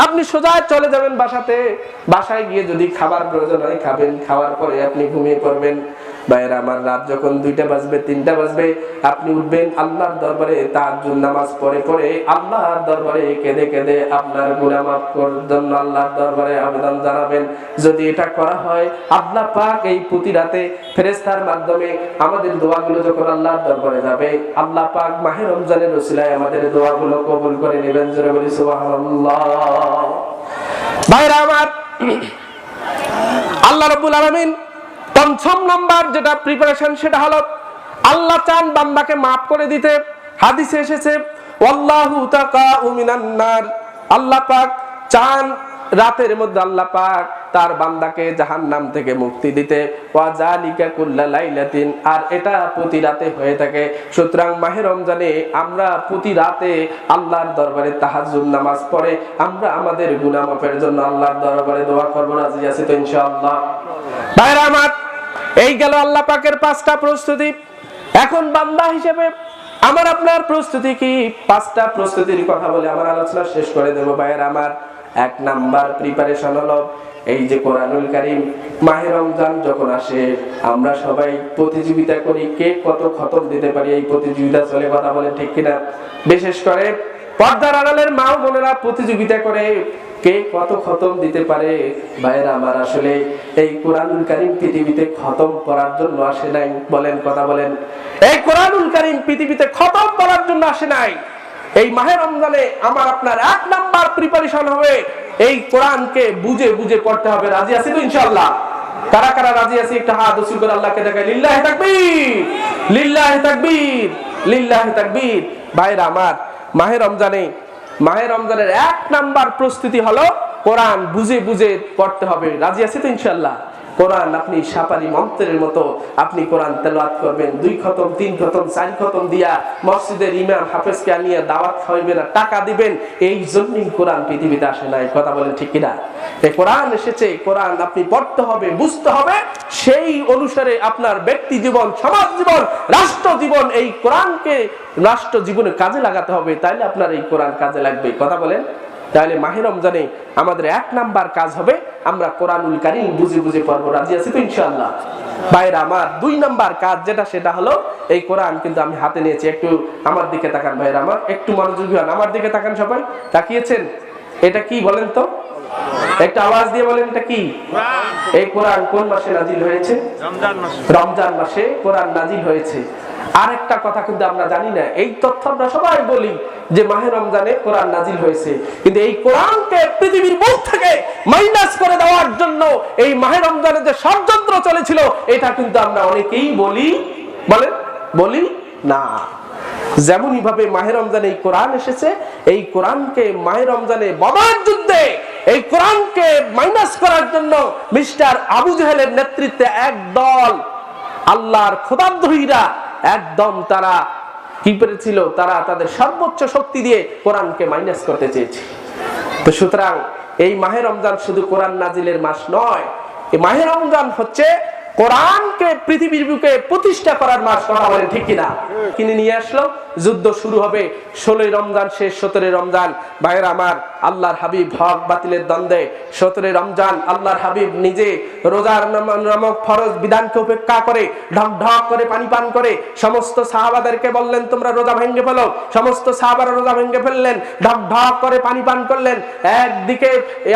আপনি সোজা চলে যাবেন বাসাতে, বাসায় গিয়ে যদি খাবার প্রয়োজন হয় খাবেন, খাওয়ার পরে আপনি ঘুমিয়ে পড়বেন। ভাইরা আমার, রাত যখন 2টা বাজবে 3টা বাজবে আপনি উঠবেন, আল্লাহর দরবারে তাহাজ্জুদ নামাজ পড়ে পড়ে আল্লাহর দরবারে কেঁদে কেঁদে আপনার গুনাহ মাফ করার জন্য আল্লাহর দরবারে আবেদন জানাবেন। যদি এটা করা হয় আল্লাহ পাক এই প্রতি রাতে ফেরেশতার মাধ্যমে আমাদের দোয়াগুলো যখন আল্লাহর দরবারে যাবে, আল্লাহ পাক মাহে রমজানের ওসিলায় আমাদের দোয়াগুলো কবুল করে নেবেন। জোরে বলি সুবহানাল্লাহ। ভাইরা আমার, আল্লাহ রাব্বুল আলামিন পঞ্চম নাম্বার যেটা প্রিপারেশন সেটা হলো আল্লাহ চান বান্দাকে মাফ করে দিতে। হাদিসে এসেছে, ওয়াল্লাহু তাকাউ মিনান নার। আল্লাহ পাক চান রাতের মধ্যে আল্লাহ পাক তার বান্দাকে জাহান্নাম থেকে মুক্তি দিতে। ওয়া জালিকা কুল্লা লাইলাতিন, আর এটা প্রতি রাতে হয়ে থাকে। সুতরাং মাহে রমজানে আমরা প্রতি রাতে আল্লাহর দরবারে তাহাজ্জুদ নামাজ পড়ে আমরা আমাদের গুনাহ মাফের জন্য আল্লাহর দরবারে দোয়া করব। রাজি আছি তো ইনশাআল্লাহ? ভাইরা আমার, এই গেল আল্লাহ পাকের 5টা প্রস্তুতি। এখন বান্দা হিসেবে আমার আপনার প্রস্তুতি কি? 5টা প্রস্তুতির কথা বলে আমার আলোচনা শেষ করে দেব। ভাইরা আমার, এক নাম্বার প্রিপারেশন হলো এই যে কোরআনুল কারীম। মাহে রমজান যখন আসে আমরা সবাই প্রতিযোগিতা করি কে কত খতম দিতে পারি, এই প্রতিযোগিতা চলে, কথা বলেন ঠিক কিনা? বিশেষ করে পর্দার আড়ালের মা বোনেরা প্রতিযোগিতা করে কে কত খতম দিতে পারে। ভাইরা আমার, আসলে এই কোরআনুল কারীম পৃথিবীতে খতম করার জন্য আসে নাই, বলেন কথা বলেন। এই কোরআনুল কারীম পৃথিবীতে খতম করার জন্য আসে নাই। এই মাহে রমজানে আমার আপনার এক নাম্বার প্রিপারেশন হবে এই কোরআনকে বুঝে বুঝে পড়তে হবে। রাজি আছি তো ইনশাআল্লাহ? কারা কারা রাজি আছি একটু হাত উঁচু করে আল্লাহকে দেখাই, লিল্লাহি তাকবীর, লিল্লাহি তাকবীর, লিল্লাহি তাকবীর। ভাইরা আমার, মাহে রমজানের এক নাম্বার প্রস্তুতি হলো কোরআন বুঝে বুঝে পড়তে হবে। রাজি আছি তো ইনশাআল্লাহ? কোরআন আপনি সাপারি মন্ত্রের মতো আপনি কোরআন তেলাওয়াত করবেন, 2 খতম 3 খতম 4 খতম দিয়া মসজিদের ইমাম হাফেজকে আনিয়ে দাওয়াত খাওয়াবেন আর টাকা দিবেন। এই জন্যই কোরআন পৃথিবীতে আসে নাই, কথা বলেন ঠিক কিনা? এই কোরআন এসেছে, কোরআন আপনি পড়তে হবে, বুঝতে হবে, সেই অনুসারে আপনার ব্যক্তি জীবন, সমাজ জীবন, রাষ্ট্র জীবন, এই কোরআনকে রাষ্ট্র জীবনে কাজে লাগাতে হবে, তাইলে আপনার এই কোরআন কাজে লাগবে, কথা বলেন। তাহলে মাহে রমজানে আমাদের এক নাম্বার কাজ হবে আমরা কোরআনুল কারীম বুঝে বুঝে পড়বো। রাজি আছি তো ইনশাআল্লাহ? ভাইরা আমার, 2 নাম্বার কাজ যেটা, সেটা হলো এই কোরআন কিন্তু আমি হাতে নিয়েছি। একটু আমার দিকে তাকান ভাইরা আমার, একটু মনোযোগী হন, আমার দিকে তাকান সবাই। তাকিয়েছেন? এটা কি বলেন তো? একটা আওয়াজ দিয়ে বলেন, এটা কি? এই কোরআন কোন মাসে নাজিল হয়েছে? রমজান মাসে কোরআন নাজিল হয়েছে। আরেকটা কথা কিন্তু আমরা জানি না, এই তথ্য আমরা সবাই বলি যে মাহে রমজানে কোরআন নাজিল হয়েছে, কিন্তু এই কোরআনকে পৃথিবীর বুক থেকে মাইনাস করে দেওয়ার জন্য এই মাহে রমজানে যে ষড়যন্ত্র চলেছিল, এটা কিন্তু আমরা অনেকেই বলি না। যেমনই ভাবে মাহে রমজানে এই কোরআন এসেছে, এই কোরআনকে মাহে রমজানে বদরের যুদ্ধে এই কোরআনকে মাইনাস করার জন্য মিস্টার আবু জাহেলের নেতৃত্বে একদল আল্লাহর খোদাদ্রোহীরা একদম তারা কি করেছিল, তারা তাদের সর্বোচ্চ শক্তি দিয়ে কোরআনকে মাইনাস করতে চেয়েছে। তো সুতরাং এই মাহে রমজান শুধু কোরআন নাজিলের মাস নয়, এই মাহে রমজান হচ্ছে কোরআনকে পৃথিবীর বুকে প্রতিষ্ঠা করার মাস, কথা বলেন ঠিক কিনা? কিনে নিয়ে আসলো, যুদ্ধ শুরু হবে 16 রমজান শেষ 17 রমজান। ভাইয়েরা আমার, আল্লাহর হাবিব হক বাতিলের দ্বন্দ্বে 17 রমজান আল্লাহর হাবিব নিজে রোজার নামক ফরজ বিধানকে উপেক্ষা করে ঢক ঢক করে পানি পান করে সমস্ত সাহাবাদেরকে বললেন তোমরা রোজা ভেঙে ফেলো। সমস্ত সাহাবারা রোজা ভেঙে ফেললেন, ঢক ঢক করে পানি পান করলেন। একদিকে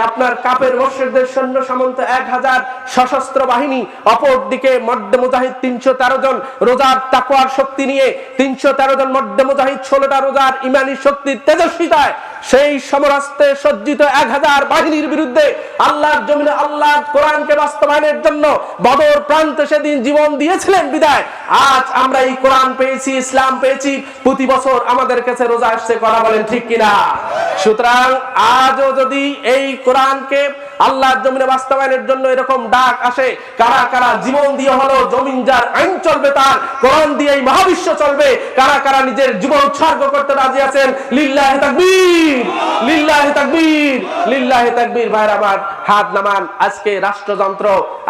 আপনার কাফের মুশরিকদের সৈন্য সামন্ত 1000 সশস্ত্র বাহিনী, অপরদিকে মধ্যে মুজাহিদ 313 জন রোজার তাকওয়ার শক্তি নিয়ে, 313 জন মধ্যে মুজাহিদ 16টা রোজার ইমানি শক্তির তেজস্বিতায় সেই সমরাস্ত্রে সজ্জিত 1000 বাহিনীর বিরুদ্ধে আল্লাহর জমিনে আল্লাহর কোরআনকে বাস্তবায়নের জন্য বদর প্রান্তে সেদিন জীবন দিয়েছিলেন। বিদায় আজ আমরা এই কোরআন পেয়েছি, ইসলাম পেয়েছি, প্রতি বছর আমাদের কাছে রোজা আসছে, কথা বলেন ঠিক কিনা? সুতরাং আজও যদি এই কোরআনকে আল্লাহর জমিনে বাস্তবায়নের জন্য এরকম ডাক আসে, কারা কারা জীবন দিয়ে হলো জমিন যার আইন চলবে, তার কোরআন দিয়ে এই মহাবিশ্ব চলবে, কারা কারা নিজের জীবন উৎসর্গ করতে রাজি আছেন? লিল্লাহি তাকবীর, লিল্লাহি তাকবীর, লিল্লাহি তাকবীর। ভাইরা আমার, হাত নামান। আজকে রাষ্ট্রযন্ত্র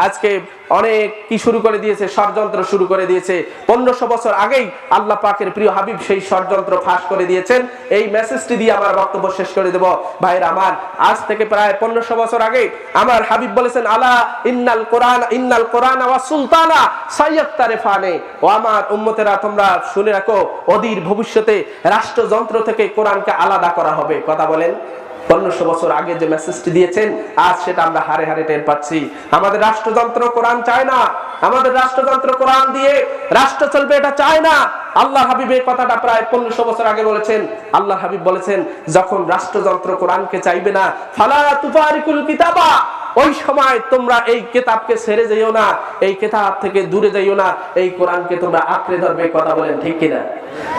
আজকে অনেক কি শুরু করে দিয়েছে, ষড়যন্ত্র শুরু করে দিয়েছে। 1500 বছর আগেই আল্লাহ পাকের প্রিয় হাবিব সেই ষড়যন্ত্র ফাঁস করে দিয়েছেন। এই মেসেজটি দিয়ে আমার বক্তব্য শেষ করে দেব। ভাইরা আমার, আজ থেকে প্রায় 1500 বছর আগে আমার হাবিব বলেছেন, আলা ইন্নাল কোরআন ওয়া সুলতানা সাইয়াতারিফানে, ও আমার উম্মতেরা তোমরা শুনে রাখো, অদূর ভবিষ্যতে রাষ্ট্রযন্ত্র থেকে কোরআনকে আলাদা করা হবে। কথা বলেন, 1500 বছর আগে যে মেসেজটি দিয়েছেন আজ সেটা আমরা হারে হারে টের পাচ্ছি। আমাদের রাষ্ট্রযন্ত্র কোরআন চায় না, আমাদের রাষ্ট্রযন্ত্র কোরআন দিয়ে রাষ্ট্র চলবে এটা চায় না। আল্লাহ হাবিব এই কথাটা প্রায় 1500 বছর আগে বলেছেন। আল্লাহ হাবিব বলেছেন, যখন রাষ্ট্রযন্ত্র কোরআনকে চাইবে না, ফালা তুফারিকুল কিতাবা, ওই সময় তোমরা এই কিতাবকে ছেড়ে যাইও না, এই কিতাব থেকে দূরে যাইও না, এই কোরআনকে তোমরা আঁকড়ে ধরবে। কথা বলেন ঠিক কিনা?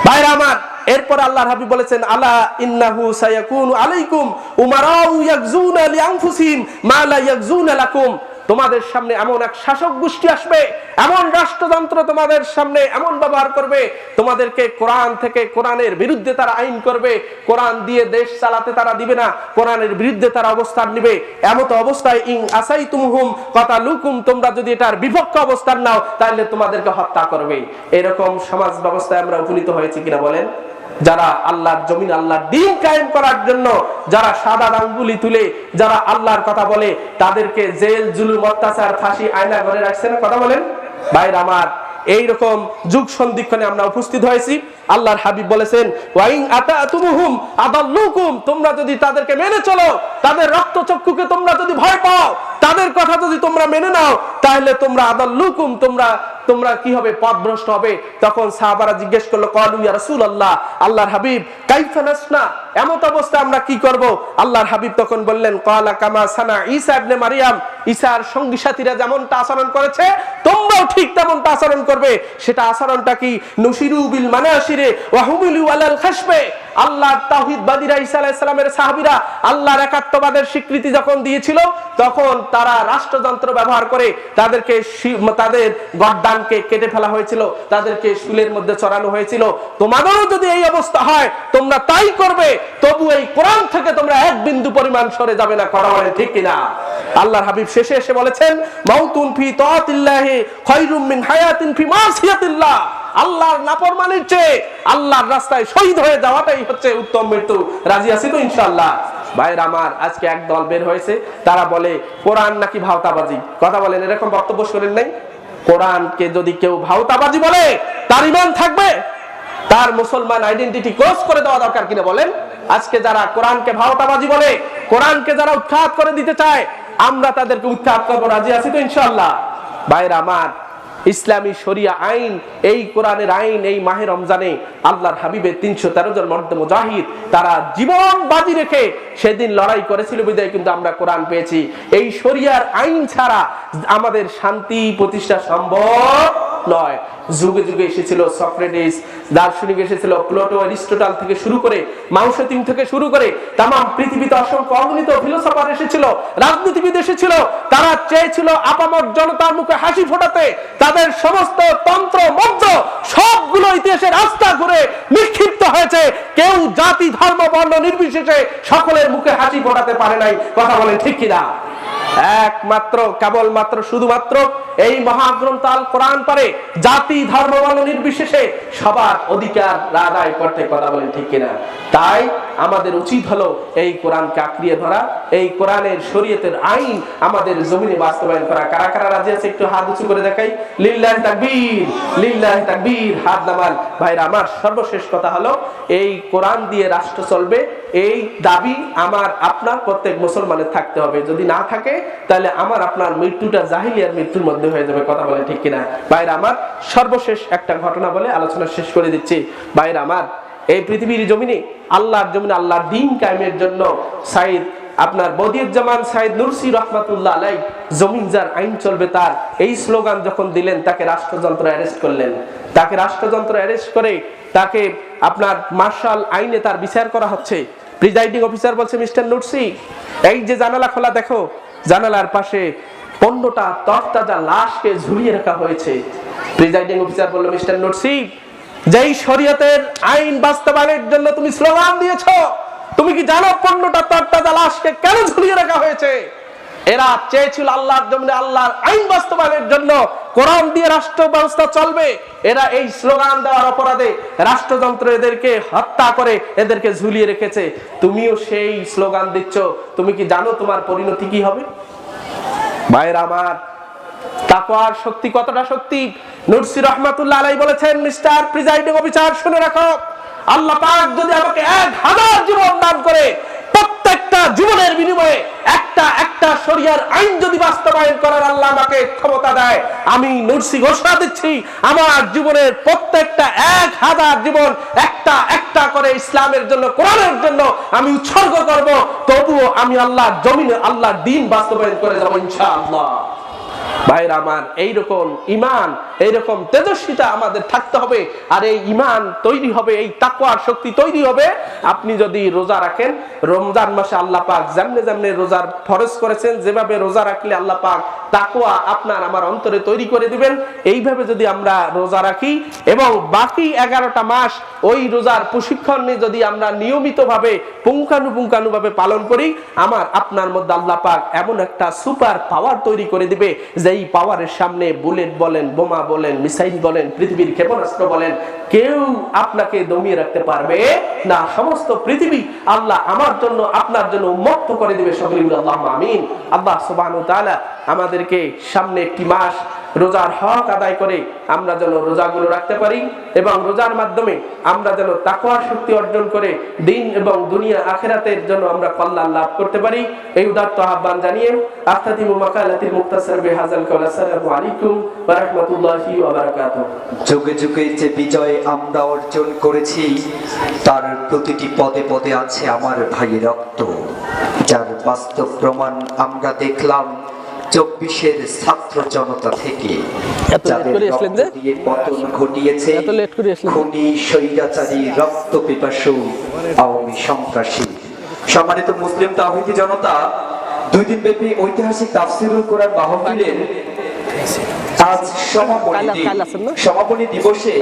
ভাইরা আমার, এরপর আল্লাহর হাবিব বলেছেন, আলা ইন্নাহু সায়াকুনু আলাইকুম উমারাউ ইয়াগজুনা লিআনফুসিহিম মা লা ইয়াগজুনা লাকুম, তোমাদের সামনে এমন এক শাসক গোষ্ঠী আসবে, এমন রাষ্ট্রযন্ত্র তোমাদের সামনে এমন ব্যবহার করবে, তোমাদেরকে কোরআন থেকে কোরআনের বিরুদ্ধে তারা আইন করবে, কোরআন দিয়ে দেশ চালাতে তারা দিবে না, কোরআনের বিরুদ্ধে তারা অবস্থান নিবে। এমত অবস্থায় ইন আসাইতুমহুম কাতালুকুম, তোমরা যদি এটার বিপক্ষে অবস্থান নাও তাহলে তোমাদেরকে হত্যা করবে। এরকম সমাজ ব্যবস্থায় আমরা উপনীত হয়েছি কিনা বলেন? যারা আল্লাহর জমিন আল্লাহর দ্বীন কায়েম করার জন্য যারা সাদা আঙ্গুলি তুলে যারা আল্লাহর কথা বলে তাদেরকে জেল জুলুম অত্যাচার ফাঁসি আয়না ঘরে রাখছে না? কথা বলেন ভাইরা আমার। এইরকম যুগ সন্ধিক্ষণে আমরা উপস্থিত হয়েছি। আল্লাহর হাবিব বলেছেন ওয়াইন আতাতুমুহুম আদাল্লুকুম, তোমরা যদি তাদেরকে মেনে চলো, তাদের রক্তচক্ষুকে তোমরা যদি ভয় পাও, তাদের কথা যদি তোমরা মেনে নাও, তাহলে তোমরা আদাল্লুকুম, তোমরা কি হবে? পথভ্রষ্ট হবে। তখন সাহাবারা জিজ্ঞেস করলো ক্বালু ইয়া রাসূলুল্লাহ, আল্লাহর হাবিব কাইফা নাসনা, এমত অবস্থা আমরা কি করব? আল্লাহর হাবিব তখন বললেন ক্বালা কামা সানা ঈসা ইবনে মারইয়াম, ঈসার সঙ্গী সাথীরা যেমনটা আচরণ করেছে তোমরাও ঠিক তেমনটা আচরণ করবে। সেটা আচরণটা কি? নুশিরু বিল মানাশিরে ওয়া হুমিলু আলাল খাশবে। আল্লাহর তাওহীদবাদীরা ঈসা আলাইহিস সালামের সাহাবীরা আল্লাহর একাত্মবাদের স্বীকৃতি যখন দিয়েছিল তখন তারা রাষ্ট্রযন্ত্র ব্যবহার করে তাদেরকে তাদের গর্দানকে কেটে ফেলা হয়েছিল, তাদেরকে শুলের মধ্যে চড়ানো হয়েছিল। তোমাদেরও যদি এই অবস্থা হয় তোমরা তাই করবে, তবু এই কোরআন থেকে তোমরা এক বিন্দু পরিমাণ সরে যাবে না। কথা বলেন ঠিক কিনা? আল্লাহর হাবিব শেষে এসে বলেছেন মাউতুন ফি তাআতিল্লাহি খায়রুম মিন হায়াতিন ফি মাসিয়াতিল্লাহ, আল্লাহর নাফরমানির চেয়ে আল্লাহর রাস্তায় শহীদ হয়ে যাওয়াটাই হচ্ছে উত্তম মৃত্যু। রাজি আছি তো ইনশাআল্লাহ? ভাইরা আমার, আজকে এক দল বের হয়েছে, তারা বলে কোরআন নাকি ভাওতাবাজি। কথা বলেন, এরকম বক্তব্য শোনেন নাই? কোরআনকে যদি কেউ ভাওতাবাজি বলে তার ঈমান থাকবে? তার মুসলমান আইডেন্টিটি ক্রস করে দেওয়া দরকার কিনা বলেন? আজকে যারা কোরআনকে ভাওতাবাজি বলে, কোরআনকে যারা উৎখাত করে দিতে চায়, আমরা তাদেরকে উৎখাত করবো। রাজি আছি তো ইনশাআল্লাহ? ভাইরা আমার, ইসলামী শরিয়া আইন, এই কোরআনের আইন, এই মাহে রমজানে আল্লাহর হাবিবের 313 জন মর্দে মুজাহিদ তারা জীবন বাজি রেখে সেদিন লড়াই করেছিল বিধায় কিন্তু আমরা কোরআন পেয়েছি। এই শরিয়ার আইন ছাড়া আমাদের শান্তি প্রতিষ্ঠা সম্ভব নয়। যুগে যুগে এসেছিল সক্রেটিস, দার্শনিক এসেছিল প্লেটো, অ্যারিস্টটল থেকে শুরু করে মাও সেতুং থেকে শুরু করে তাম পৃথিবীতে অসংখ্য অগণিত ফিলোসফার এসেছিল, রাজনীতিবিদ এসেছিল। তারা চেয়েছিল আপামর জনতার মুখে হাসি ফোটাতে। তাদের সমস্ত তন্ত্র মন্ত্র সবগুলো ইতিহাসের রাস্তা ঘুরে নিক্ষিপ্ত হয়েছে। কেউ জাতি ধর্ম বর্ণ নির্বিশেষে সকলের মুখে হাসি ফোটাতে পারে নাই। কথা বলেন ঠিক কিনা? একমাত্র কেবলমাত্র শুধুমাত্র এই মহাগ্রন্থ আল কোরআন পারে জাতি ধর্ম বর্ণ নির্বিশেষে সবার অধিকার আদায় করতে। কথা বলেন ঠিক কিনা? তাই আমাদের উচিত হলো এই কোরআনকে আঁকড়িয়ে ধরা, এই কোরআনের শরীয়তের আইন আমাদের জমিনে বাস্তবায়ন করা। কারা কারা রাজি আছে একটু হাত উঁচু করে দেখাই। লিল্লাহি তাকবীর, লিল্লাহি তাকবীর, হাত নামান। ভাইরা আমার, সর্বশেষ কথা হলো এই কোরআন দিয়ে রাষ্ট্র চলবে, এই দাবি আমার আপনার প্রত্যেক মুসলমানের থাকতে হবে। যদি না থাকে তাহলে আমার আপনার মৃত্যুটা জাহিলিয়ার মৃত্যুর মধ্যে হয়ে যাবে। কথা বলে ঠিক কিনা? ভাইরা আমার, সর্বশেষ একটা ঘটনা বলে আলোচনা শেষ করে দিচ্ছি। ভাইরা আমার, এই পৃথিবীর জমিনে আল্লাহর জমিনে আল্লাহর দ্বীন কায়েমের জন্য সাইদ আপনার বদিউজ্জামান সাইদ নুরসি রহমাতুল্লাহ আলাইহি জমিন যার আইন চলবে তার, এই স্লোগান যখন দিলেন তাকে রাষ্ট্রযন্ত্র অ্যারেস্ট করলেন। তাকে রাষ্ট্রযন্ত্র অ্যারেস্ট করে তাকে আপনার মার্শাল আইনে তার বিচার করা হচ্ছে। প্রিজাইডিং অফিসার বলছে মিস্টার নুরসি, এই যে জানালা খোলা দেখো, জানালার পাশে 15টা তরতাজা লাশকে ঝুলিয়ে রাখা হয়েছে। প্রিজাইডিং অফিসার বলল মিস্টার নুরসি, যেই শরীয়তের আইন বাস্তবায়নের জন্য তুমি স্লোগান দিয়েছো, তুমি কি জানো 15টা তরতাজা লাশকে কেন ঝুলিয়ে রাখা হয়েছে? এরা চেয়েছিল আল্লাহর জমিনে আল্লাহর আইন বাস্তবায়নের জন্য কোরআন দিয়ে রাষ্ট্র ব্যবস্থা চলবে। এরা এই স্লোগান দেওয়ার অপরাধে রাষ্ট্রযন্ত্র এদেরকে হত্যা করে এদেরকে ঝুলিয়ে রেখেছে। তুমিও সেই স্লোগান দিচ্ছ, তুমি কি জানো তোমার পরিণতি কি হবে? ভাইরা আমার, তাকওয়ার শক্তি কতটা শক্তি! নুরসি রহমাতুল্লাহ আলাইহি বলেছেন, মিস্টার প্রিজাইডিং অফিসার শুনে রাখো, আল্লাহ পাক যদি আমাকে 1000 জীবন দান করে, প্রত্যেকটা জীবনের বিনিময়ে একটা শরিয়ার আইন যদি বাস্তবায়ন করার আল্লাহ আমাকে ক্ষমতা দেয়, আমি নুরসি ঘোষণা দিচ্ছি আমার জীবনের প্রত্যেকটা 1000 জীবন একটা করে ইসলামের জন্য, কোরআনের জন্য আমি উৎসর্গ করব। তবুও আমি আল্লাহর জমিনে আল্লাহর দ্বীন বাস্তবায়ন করে যাব ইনশাআল্লাহ। ভাইরা আমার, এইরকম ঈমান, এইরকম তেজস্বিতা আমাদের থাকতে হবে। আর এই ঈমান তৈরি হবে, এই তাকওয়ার শক্তি তৈরি হবে আপনি যদি রোজা রাখেন। রমজান মাসে আল্লাহ পাক যেমনে যেমনে রোজার ফরজ করেছেন, যেভাবে রোজা রাখলে আল্লাহ পাক তাকওয়া আপনার আমার অন্তরে তৈরি করে দিবেন। এইভাবে যদি আমরা রোজা রাখি এবং বাকি 11টা মাস ওই রোজার প্রশিক্ষণ নিয়ে যদি আমরা নিয়মিতভাবে পুঙ্খানুপুঙ্খানুভাবে পালন করি, আমার আপনার মধ্যে আল্লাহ পাক এমন একটা সুপার পাওয়ার তৈরি করে দিবে, যেই পাওয়ারের সামনে বুলেট বলেন, বোমা বলেন, মিসাইল বলেন, পৃথিবীর ক্ষেপণাস্ত্র বলেন, কেউ আপনাকে দমিয়ে রাখতে পারবে না। সমস্ত পৃথিবী আল্লাহ আমার জন্য আপনার জন্য উন্মুক্ত করে দিবে। সকলে আল্লাহুম্মা আমিন। আল্লাহ সুবহানাহু ওয়া তাআলা আমাদেরকে সামনে একটি মাস রোজার হক আদায় করে আমরা যেন রোজাগুলো রাখতে পারি এবং রোজার মাধ্যমে আমরা যেন তাকওয়ার শক্তি অর্জন করে দিন এবং দুনিয়া আখিরাতের জন্য আমরা কল্যাণ লাভ করতে পারি। এই উদাত্ত আহ্বান জানিয়ে আখতাতিমু মাকালাতিল মুখতাসার বিহাযাল কওল। আসসালামু আলাইকুম ওয়া রাহমাতুল্লাহি ওয়া বারাকাতুহু। যুগে যুগে যে বিজয় আমরা অর্জন করেছি, তার প্রতিটি পদে পদে আছে আমার ভাইয়ের রক্ত, যার বাস্তব প্রমাণ আমরা দেখলাম 24-এর ছাত্র জনতা থেকে, যাদের রক্ত দিয়ে পতন ঘটিয়েছে খুনি স্বৈরাচারী রক্ত পিপাসু আওয়ামী সন্ত্রাসী। সম্মানিত মুসলিম তাওহীদি জনতা, 2 দিন ব্যাপী ঐতিহাসিক তাফসীরুল কোরআন মাহফিলের আজ সমাপনী দিবসে